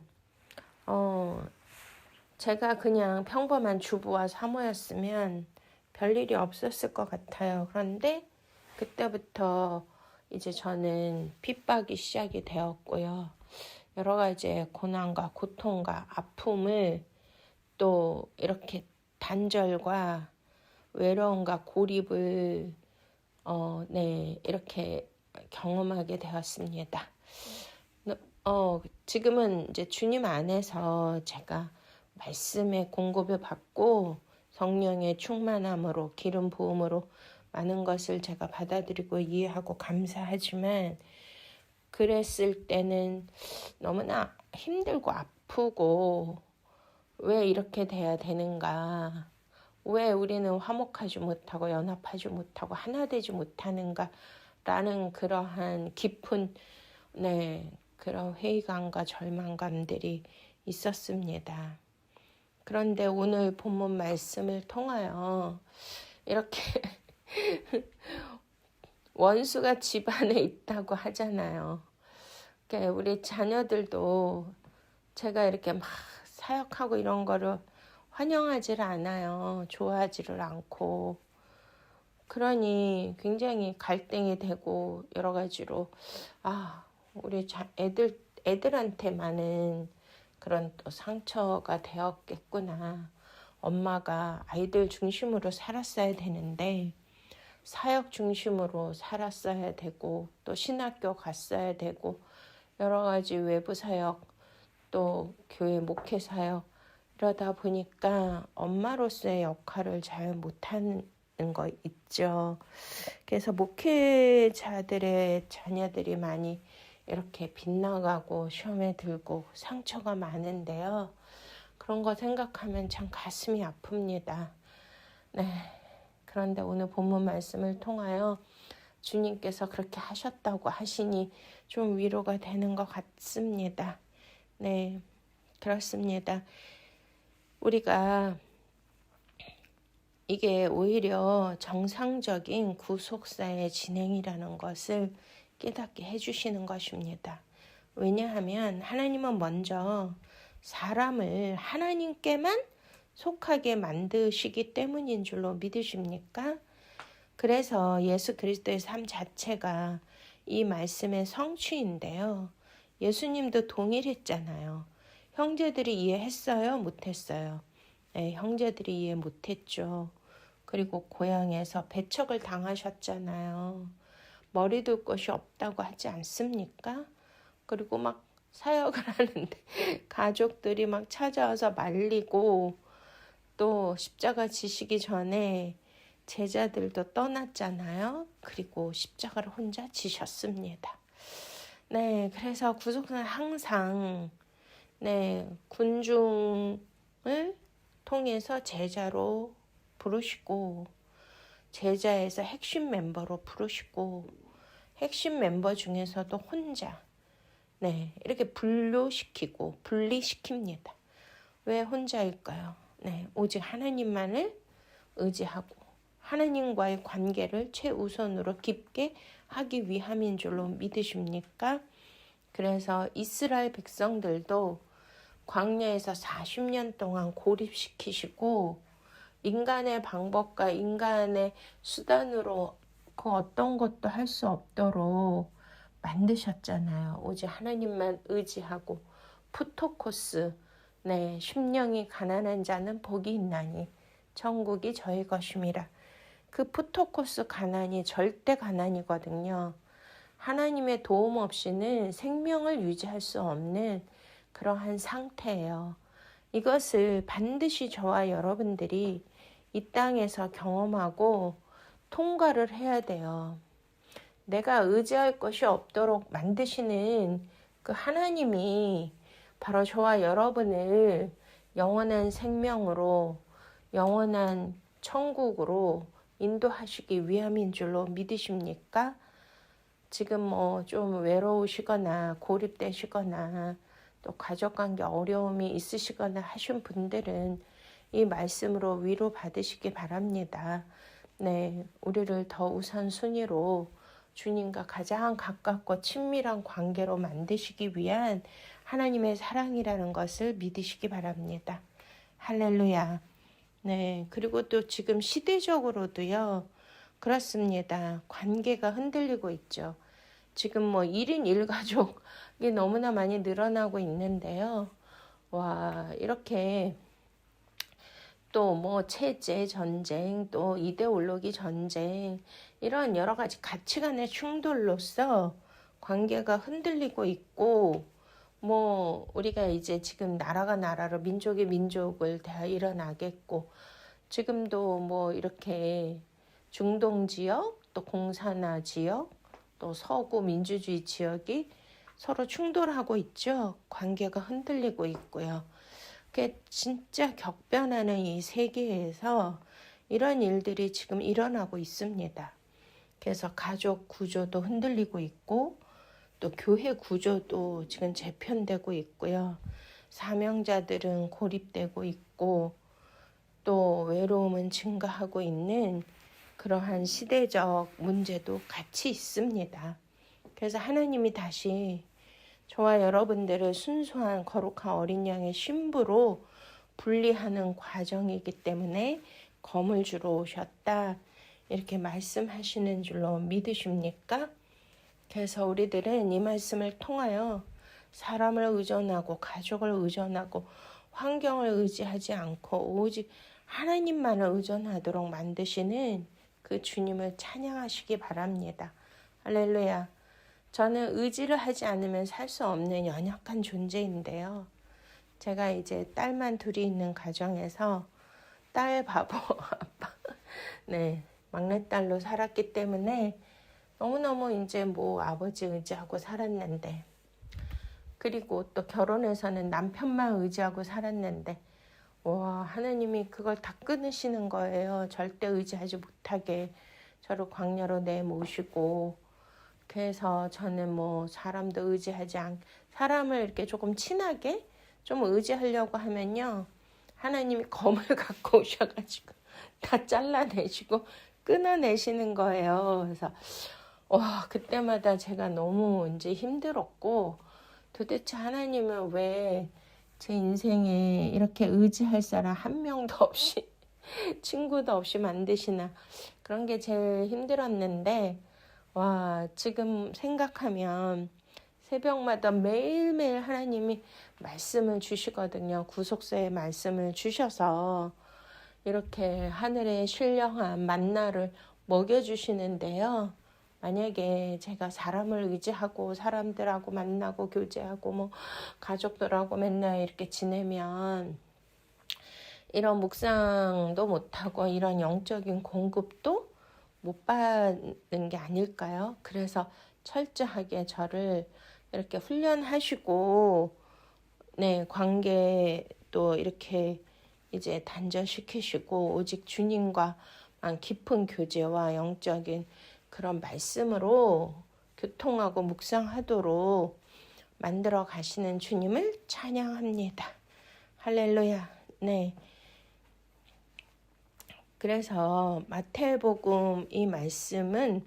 제가 그냥 평범한 주부와 사모였으면 별일이 없었을 것 같아요. 그런데 그때부터 이제 저는 핍박이 시작이 되었고요. 여러 가지 고난과 고통과 아픔을 또 이렇게 단절과 외로움과 고립을 이렇게 경험하게 되었습니다. 지금은 이제 주님 안에서 제가 말씀의 공급을 받고 성령의 충만함으로 기름 부음으로 많은 것을 제가 받아들이고 이해하고 감사하지만, 그랬을 때는 너무나 힘들고 아프고 왜 이렇게 돼야 되는가, 왜 우리는 화목하지 못하고 연합하지 못하고 하나 되지 못하는가 라는 그러한 깊은 그런 회의감과 절망감들이 있었습니다. 그런데 오늘 본문 말씀을 통하여 이렇게 원수가 집안에 있다고 하잖아요. 그러니까 우리 자녀들도 제가 이렇게 막 사역하고 이런 거를 환영하지를 않아요. 좋아하지를 않고. 그러니 굉장히 갈등이 되고 여러 가지로 우리 애들한테만은 그런 또 상처가 되었겠구나. 엄마가 아이들 중심으로 살았어야 되는데 사역 중심으로 살았어야 되고 또 신학교 갔어야 되고 여러 가지 외부 사역 또 교회 목회 사역, 이러다 보니까 엄마로서의 역할을 잘 못하는 거 있죠. 그래서 목회자들의 자녀들이 많이 이렇게 빗나가고 시험에 들고 상처가 많은데요. 그런 거 생각하면 참 가슴이 아픕니다. 네. 그런데 오늘 본문 말씀을 통하여 주님께서 그렇게 하셨다고 하시니 좀 위로가 되는 것 같습니다. 네, 그렇습니다. 우리가 이게 오히려 정상적인 구속사의 진행이라는 것을 깨닫게 해주시는 것입니다. 왜냐하면 하나님은 먼저 사람을 하나님께만 속하게 만드시기 때문인 줄로 믿으십니까? 그래서 예수 그리스도의 삶 자체가 이 말씀의 성취인데요. 예수님도 동일했잖아요. 형제들이 이해했어요? 못했어요? 네, 형제들이 이해 못했죠. 그리고 고향에서 배척을 당하셨잖아요. 머리 둘 곳이 없다고 하지 않습니까? 그리고 막 사역을 하는데 가족들이 막 찾아와서 말리고, 또 십자가 지시기 전에 제자들도 떠났잖아요. 그리고 십자가를 혼자 지셨습니다. 네, 그래서 구속사는 항상 군중을 통해서 제자로 부르시고 제자에서 핵심 멤버로 부르시고 핵심 멤버 중에서도 혼자 이렇게 분류시키고 분리시킵니다. 왜 혼자일까요? 오직 하나님만을 의지하고 하나님과의 관계를 최우선으로 깊게 하기 위함인 줄로 믿으십니까? 그래서 이스라엘 백성들도 광야에서 40년 동안 고립시키시고 인간의 방법과 인간의 수단으로 그 어떤 것도 할 수 없도록 만드셨잖아요. 오직 하나님만 의지하고 푸토코스, 네, 심령이 가난한 자는 복이 있나니 천국이 저희 것임이라. 그 푸토코스 가난이 절대 가난이거든요. 하나님의 도움 없이는 생명을 유지할 수 없는 그러한 상태예요. 이것을 반드시 저와 여러분들이 이 땅에서 경험하고 통과를 해야 돼요. 내가 의지할 것이 없도록 만드시는 그 하나님이 바로 저와 여러분을 영원한 생명으로, 영원한 천국으로 인도하시기 위함인 줄로 믿으십니까? 지금 뭐 좀 외로우시거나 고립되시거나 또 가족관계 어려움이 있으시거나 하신 분들은 이 말씀으로 위로 받으시기 바랍니다. 네, 우리를 더 우선순위로 주님과 가장 가깝고 친밀한 관계로 만드시기 위한 하나님의 사랑이라는 것을 믿으시기 바랍니다. 할렐루야. 네, 그리고 또 지금 시대적으로도요. 그렇습니다. 관계가 흔들리고 있죠. 지금 뭐 1인 1가족이 너무나 많이 늘어나고 있는데요. 와, 이렇게 또 뭐 체제 전쟁, 또 이데올로기 전쟁, 이런 여러 가지 가치관의 충돌로서 관계가 흔들리고 있고, 뭐 우리가 이제 지금 나라가 나라로 민족이 민족을 대하 일어나겠고, 지금도 뭐 이렇게 중동 지역, 또 공산화 지역, 또 서구 민주주의 지역이 서로 충돌하고 있죠. 관계가 흔들리고 있고요. 그게 진짜 격변하는 이 세계에서 이런 일들이 지금 일어나고 있습니다. 그래서 가족 구조도 흔들리고 있고 또 교회 구조도 지금 재편되고 있고요. 사명자들은 고립되고 있고 또 외로움은 증가하고 있는 그러한 시대적 문제도 같이 있습니다. 그래서 하나님이 다시 저와 여러분들을 순수한 거룩한 어린 양의 신부로 분리하는 과정이기 때문에 검을 주러 오셨다. 이렇게 말씀하시는 줄로 믿으십니까? 그래서 우리들은 이 말씀을 통하여 사람을 의존하고 가족을 의존하고 환경을 의지하지 않고 오직 하나님만을 의존하도록 만드시는 그 주님을 찬양하시기 바랍니다. 할렐루야. 저는 의지를 하지 않으면 살 수 없는 연약한 존재인데요. 제가 이제 딸만 둘이 있는 가정에서 딸 바보 아빠, 네, 막내딸로 살았기 때문에 너무너무 이제 뭐 아버지 의지하고 살았는데, 그리고 또 결혼해서는 남편만 의지하고 살았는데, 와, 하나님이 그걸 다 끊으시는 거예요. 절대 의지하지 못하게 저를 광야로 내모시고, 그래서 저는 뭐 사람도 의지하지 사람을 이렇게 조금 친하게 좀 의지하려고 하면요, 하나님이 검을 갖고 오셔가지고 다 잘라내시고 끊어내시는 거예요. 그래서 그때마다 제가 너무 이제 힘들었고, 도대체 하나님은 왜 제 인생에 이렇게 의지할 사람 한 명도 없이 친구도 없이 만드시나, 그런 게 제일 힘들었는데, 와, 지금 생각하면 새벽마다 매일매일 하나님이 말씀을 주시거든요. 구속사의 말씀을 주셔서 이렇게 하늘의 신령한 만나를 먹여주시는데요. 만약에 제가 사람을 의지하고 사람들하고 만나고 교제하고 뭐 가족들하고 맨날 이렇게 지내면 이런 묵상도 못하고 이런 영적인 공급도 못 받는 게 아닐까요? 그래서 철저하게 저를 이렇게 훈련하시고, 네, 관계도 이렇게 이제 단절시키시고 오직 주님과만 깊은 교제와 영적인 그런 말씀으로 교통하고 묵상하도록 만들어 가시는 주님을 찬양합니다. 할렐루야. 네. 그래서 마태복음 이 말씀은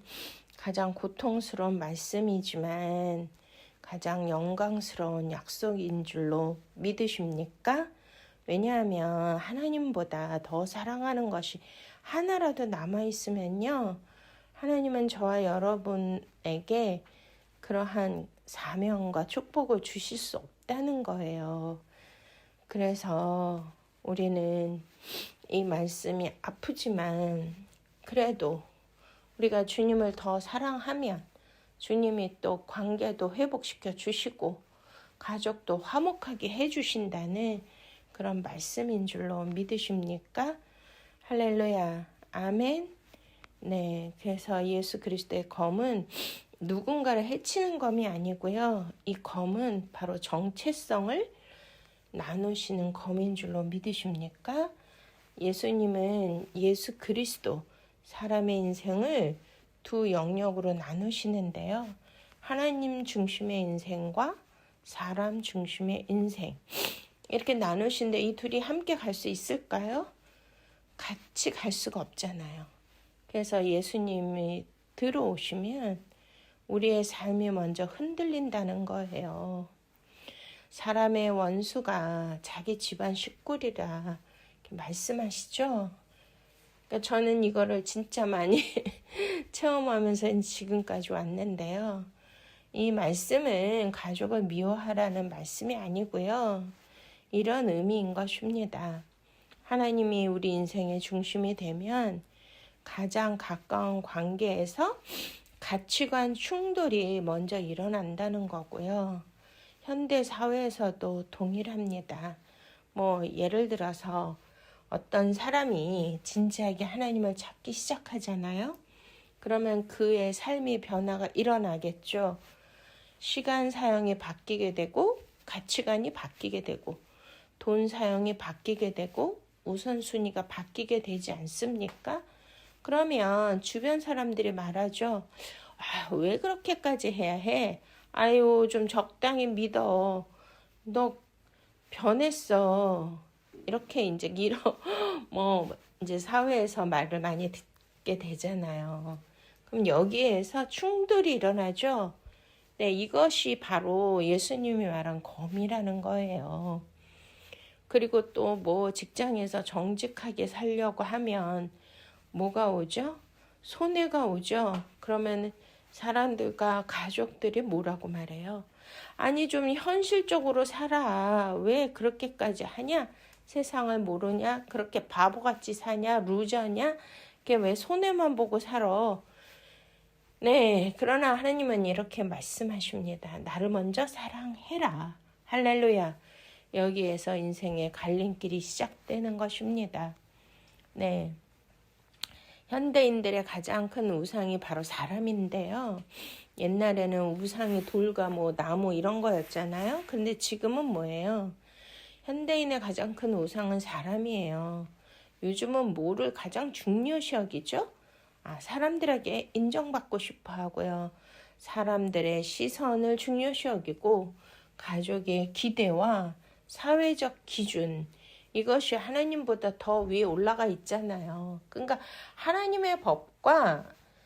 가장 고통스러운 말씀이지만 가장 영광스러운 약속인 줄로 믿으십니까? 왜냐하면 하나님보다 더 사랑하는 것이 하나라도 남아있으면요. 하나님은 저와 여러분에게 그러한 사명과 축복을 주실 수 없다는 거예요. 그래서 우리는 이 말씀이 아프지만 그래도 우리가 주님을 더 사랑하면 주님이 또 관계도 회복시켜 주시고 가족도 화목하게 해주신다는 그런 말씀인 줄로 믿으십니까? 할렐루야. 아멘. 네, 그래서 예수 그리스도의 검은 누군가를 해치는 검이 아니고요. 이 검은 바로 정체성을 나누시는 검인 줄로 믿으십니까? 예수님은 예수 그리스도 사람의 인생을 두 영역으로 나누시는데요. 하나님 중심의 인생과 사람 중심의 인생 이렇게 나누시는데 이 둘이 함께 갈 수 있을까요? 같이 갈 수가 없잖아요. 그래서 예수님이 들어오시면 우리의 삶이 먼저 흔들린다는 거예요. 사람의 원수가 자기 집안 식구리라 이렇게 말씀하시죠. 그러니까 저는 이거를 진짜 많이 체험하면서 지금까지 왔는데요. 이 말씀은 가족을 미워하라는 말씀이 아니고요. 이런 의미인 것입니다. 하나님이 우리 인생의 중심이 되면 가장 가까운 관계에서 가치관 충돌이 먼저 일어난다는 거고요. 현대 사회에서도 동일합니다. 예를 들어서 어떤 사람이 진지하게 하나님을 찾기 시작하잖아요. 그러면 그의 삶의 변화가 일어나겠죠. 시간 사용이 바뀌게 되고 가치관이 바뀌게 되고 돈 사용이 바뀌게 되고 우선순위가 바뀌게 되지 않습니까? 그러면 주변 사람들이 말하죠. 왜 그렇게까지 해야 해? 아유, 좀 적당히 믿어. 너 변했어. 이렇게 이제 이제 사회에서 말을 많이 듣게 되잖아요. 그럼 여기에서 충돌이 일어나죠. 네, 이것이 바로 예수님이 말한 검이라는 거예요. 그리고 또 직장에서 정직하게 살려고 하면 뭐가 오죠? 손해가 오죠. 그러면 사람들과 가족들이 뭐라고 말해요? 아니 좀 현실적으로 살아. 왜 그렇게까지 하냐? 세상을 모르냐? 그렇게 바보같이 사냐? 루저냐? 이게 왜 손해만 보고 살아? 네, 그러나 하나님은 이렇게 말씀하십니다. 나를 먼저 사랑해라. 할렐루야. 여기에서 인생의 갈림길이 시작되는 것입니다. 네. 현대인들의 가장 큰 우상이 바로 사람인데요. 옛날에는 우상이 돌과 나무 이런 거였잖아요. 근데 지금은 뭐예요? 현대인의 가장 큰 우상은 사람이에요. 요즘은 뭐를 가장 중요시 여기죠? 사람들에게 인정받고 싶어 하고요. 사람들의 시선을 중요시 여기고 가족의 기대와 사회적 기준 이것이 하나님보다 더 위에 올라가 있잖아요. 그러니까 하나님의 법과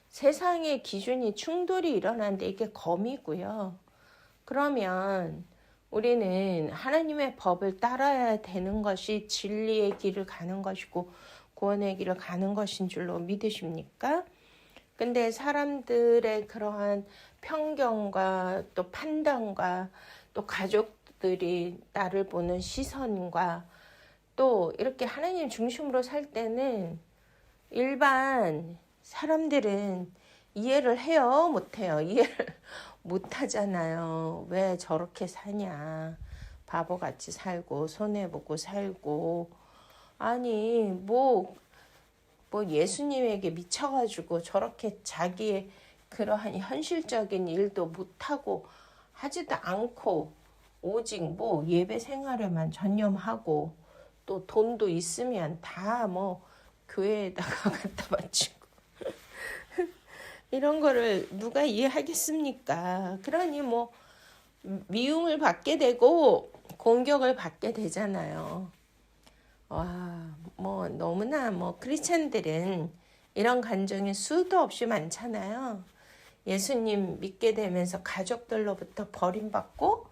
세상의 기준이 충돌이 일어나는데 이게 검이고요. 그러면 우리는 하나님의 법을 따라야 되는 것이 진리의 길을 가는 것이고 구원의 길을 가는 것인 줄로 믿으십니까? 근데 사람들의 그러한 편견과 또 판단과 또 가족들이 나를 보는 시선과 또 이렇게 하나님 중심으로 살 때는 일반 사람들은 이해를 해요? 못해요? 이해를 못하잖아요. 왜 저렇게 사냐. 바보같이 살고 손해보고 살고 아니 예수님에게 미쳐가지고 저렇게 자기의 그러한 현실적인 일도 못하고 하지도 않고 오직 예배 생활에만 전념하고 또 돈도 있으면 다 교회에다가 갖다 바치고 이런 거를 누가 이해하겠습니까? 그러니 미움을 받게 되고 공격을 받게 되잖아요. 와, 뭐 너무나 뭐 크리스찬들은 이런 간증이 수도 없이 많잖아요. 예수님 믿게 되면서 가족들로부터 버림받고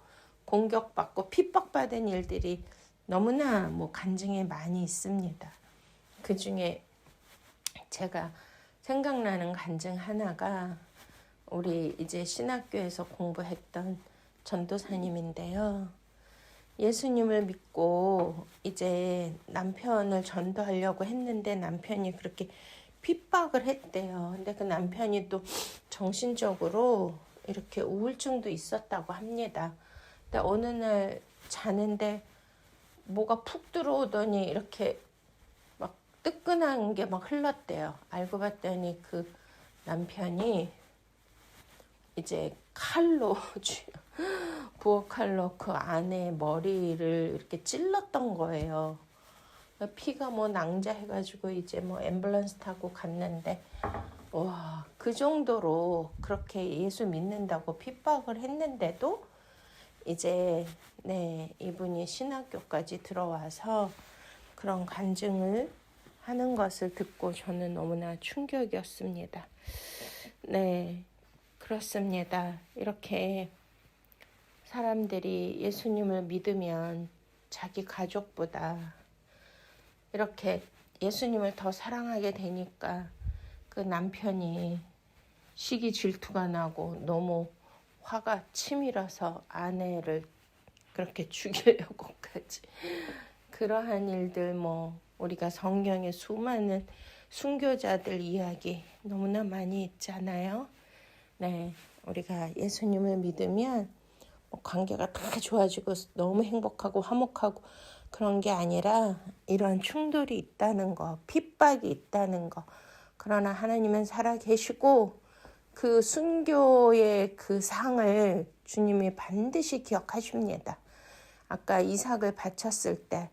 공격받고 핍박받은 일들이 너무나 뭐 간증에 많이 있습니다. 그 중에 제가 생각나는 간증 하나가 우리 이제 신학교에서 공부했던 전도사님인데요. 예수님을 믿고 이제 남편을 전도하려고 했는데 남편이 그렇게 핍박을 했대요. 근데 그 남편이 또 정신적으로 이렇게 우울증도 있었다고 합니다. 근데 어느 날 자는데 뭐가 푹 들어오더니 이렇게 막 뜨끈한 게 막 흘렀대요. 알고 봤더니 그 남편이 이제 칼로 부엌 칼로 그 아내 머리를 이렇게 찔렀던 거예요. 피가 뭐 낭자해가지고 이제 뭐 앰뷸런스 타고 갔는데 와, 그 정도로 그렇게 예수 믿는다고 핍박을 했는데도 이제 이분이 신학교까지 들어와서 그런 간증을 하는 것을 듣고 저는 너무나 충격이었습니다. 네, 그렇습니다. 이렇게 사람들이 예수님을 믿으면 자기 가족보다 이렇게 예수님을 더 사랑하게 되니까 그 남편이 시기 질투가 나고 너무 화가 치밀어서 아내를 그렇게 죽이려고까지 그러한 일들 뭐 우리가 성경에 수많은 순교자들 이야기 너무나 많이 있잖아요. 네, 우리가 예수님을 믿으면 관계가 다 좋아지고 너무 행복하고 화목하고 그런 게 아니라 이런 충돌이 있다는 거, 핍박이 있다는 거. 그러나 하나님은 살아계시고 그 순교의 그 상을 주님이 반드시 기억하십니다. 아까 이삭을 바쳤을 때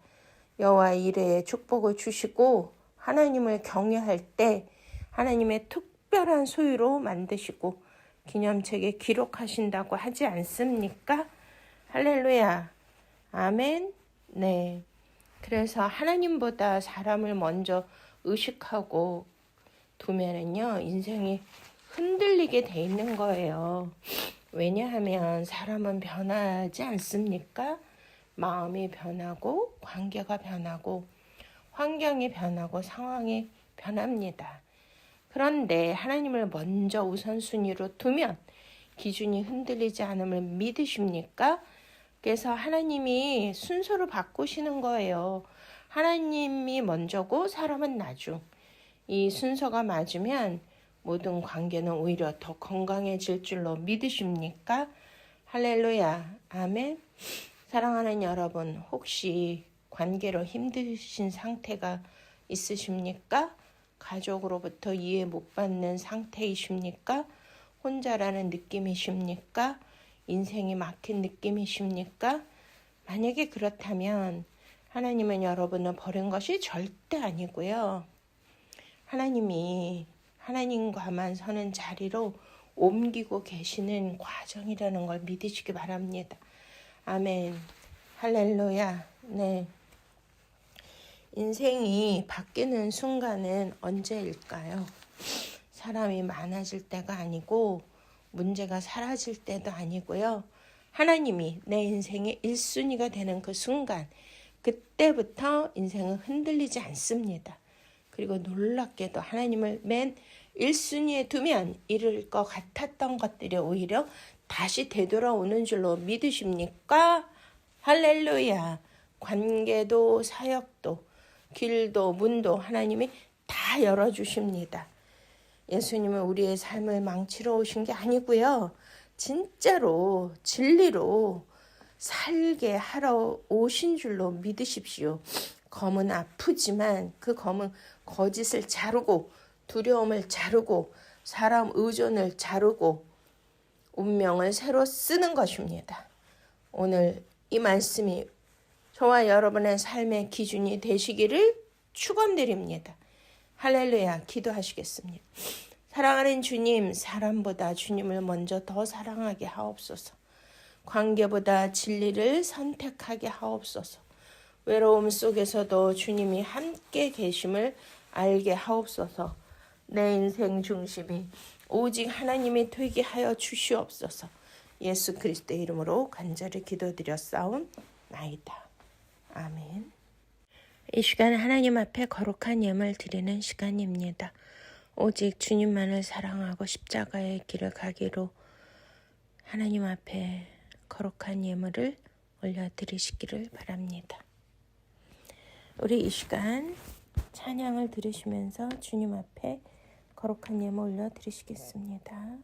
여호와 이레의 축복을 주시고 하나님을 경외할 때 하나님의 특별한 소유로 만드시고 기념책에 기록하신다고 하지 않습니까? 할렐루야. 아멘. 네. 그래서 하나님보다 사람을 먼저 의식하고 두면은요, 인생이 흔들리게 돼 있는 거예요. 왜냐하면 사람은 변하지 않습니까? 마음이 변하고 관계가 변하고 환경이 변하고 상황이 변합니다. 그런데 하나님을 먼저 우선순위로 두면 기준이 흔들리지 않음을 믿으십니까? 그래서 하나님이 순서로 바꾸시는 거예요. 하나님이 먼저고 사람은 나중. 이 순서가 맞으면 모든 관계는 오히려 더 건강해질 줄로 믿으십니까? 할렐루야. 아멘. 사랑하는 여러분, 혹시 관계로 힘드신 상태가 있으십니까? 가족으로부터 이해 못 받는 상태이십니까? 혼자라는 느낌이십니까? 인생이 막힌 느낌이십니까? 만약에 그렇다면 하나님은 여러분을 버린 것이 절대 아니고요. 하나님이 하나님과만 서는 자리로 옮기고 계시는 과정이라는 걸 믿으시기 바랍니다. 아멘. 할렐루야. 네. 인생이 바뀌는 순간은 언제일까요? 사람이 많아질 때가 아니고 문제가 사라질 때도 아니고요. 하나님이 내 인생의 1순위가 되는 그 순간, 그때부터 인생은 흔들리지 않습니다. 그리고 놀랍게도 하나님을 맨 1순위에 두면 이룰 것 같았던 것들이 오히려 다시 되돌아오는 줄로 믿으십니까? 할렐루야. 관계도 사역도 길도 문도 하나님이 다 열어주십니다. 예수님은 우리의 삶을 망치러 오신 게 아니고요. 진짜로 진리로 살게 하러 오신 줄로 믿으십시오. 검은 아프지만 그 검은 거짓을 자르고 두려움을 자르고 사람 의존을 자르고 운명을 새로 쓰는 것입니다. 오늘 이 말씀이 저와 여러분의 삶의 기준이 되시기를 축원드립니다. 할렐루야. 기도하시겠습니다. 사랑하는 주님, 사람보다 주님을 먼저 더 사랑하게 하옵소서. 관계보다 진리를 선택하게 하옵소서. 외로움 속에서도 주님이 함께 계심을 알게 하옵소서. 내 인생 중심이 오직 하나님이 되게 하여 주시옵소서. 예수 그리스도의 이름으로 간절히 기도드렸사옵나이다. 아멘. 이 시간 하나님 앞에 거룩한 예물 드리는 시간입니다. 오직 주님만을 사랑하고 십자가의 길을 가기로 하나님 앞에 거룩한 예물을 올려드리시기를 바랍니다. 우리 이 시간 찬양을 들으시면서 주님 앞에 거룩한 예물 올려드리시겠습니다.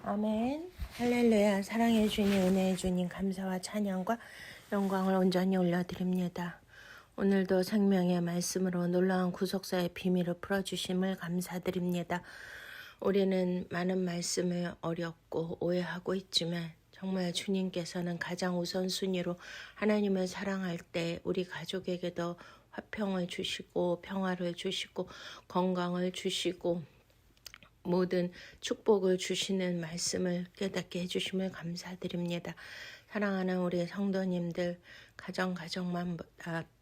아멘. 할렐루야. 사랑해 주님, 은혜해 주님, 감사와 찬양과 영광을 온전히 올려드립니다. 오늘도 생명의 말씀으로 놀라운 구속사의 비밀을 풀어주심을 감사드립니다. 우리는 많은 말씀을 어렵고 오해하고 있지만 정말 주님께서는 가장 우선순위로 하나님을 사랑할 때 우리 가족에게도 화평을 주시고 평화를 주시고 건강을 주시고 모든 축복을 주시는 말씀을 깨닫게 해주심을 감사드립니다. 사랑하는 우리 성도님들 가정만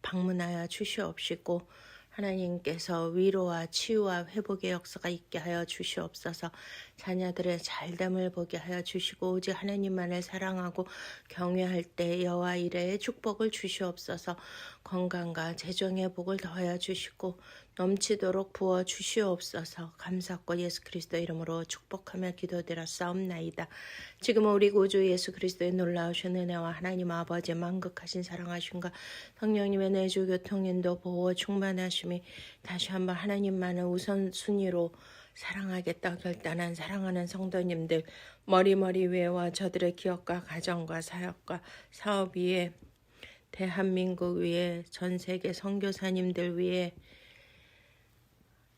방문하여 주시옵시고 하나님께서 위로와 치유와 회복의 역사가 있게 하여 주시옵소서. 자녀들의 잘됨을 보게 하여 주시고 오직 하나님만을 사랑하고 경외할 때 여호와 이레의 축복을 주시옵소서. 건강과 재정의 복을 더하여 주시고 넘치도록 부어 주시옵소서. 감사과 예수 그리스도 이름으로 축복하며 기도드렸사옵나이다. 지금 우리 구주 예수 그리스도의 놀라우신 은혜와 하나님 아버지의 만극하신 사랑하심과 성령님의 내주 교통인도 보호 충만하심이 다시 한번 하나님만을 우선순위로 사랑하겠다 결단한 사랑하는 성도님들 머리 위에와 저들의 기업과 가정과 사역과 사업 위에 대한민국 위에 전 세계 선교사님들 위에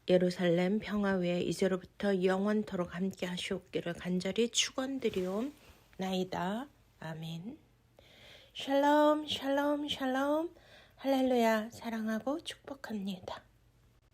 예루살렘 평화 위에 이제로부터 영원토록 함께 하시옵기를 간절히 축원드리옵나이다. 아멘. 샬롬 샬롬 샬롬 할렐루야. 사랑하고 축복합니다.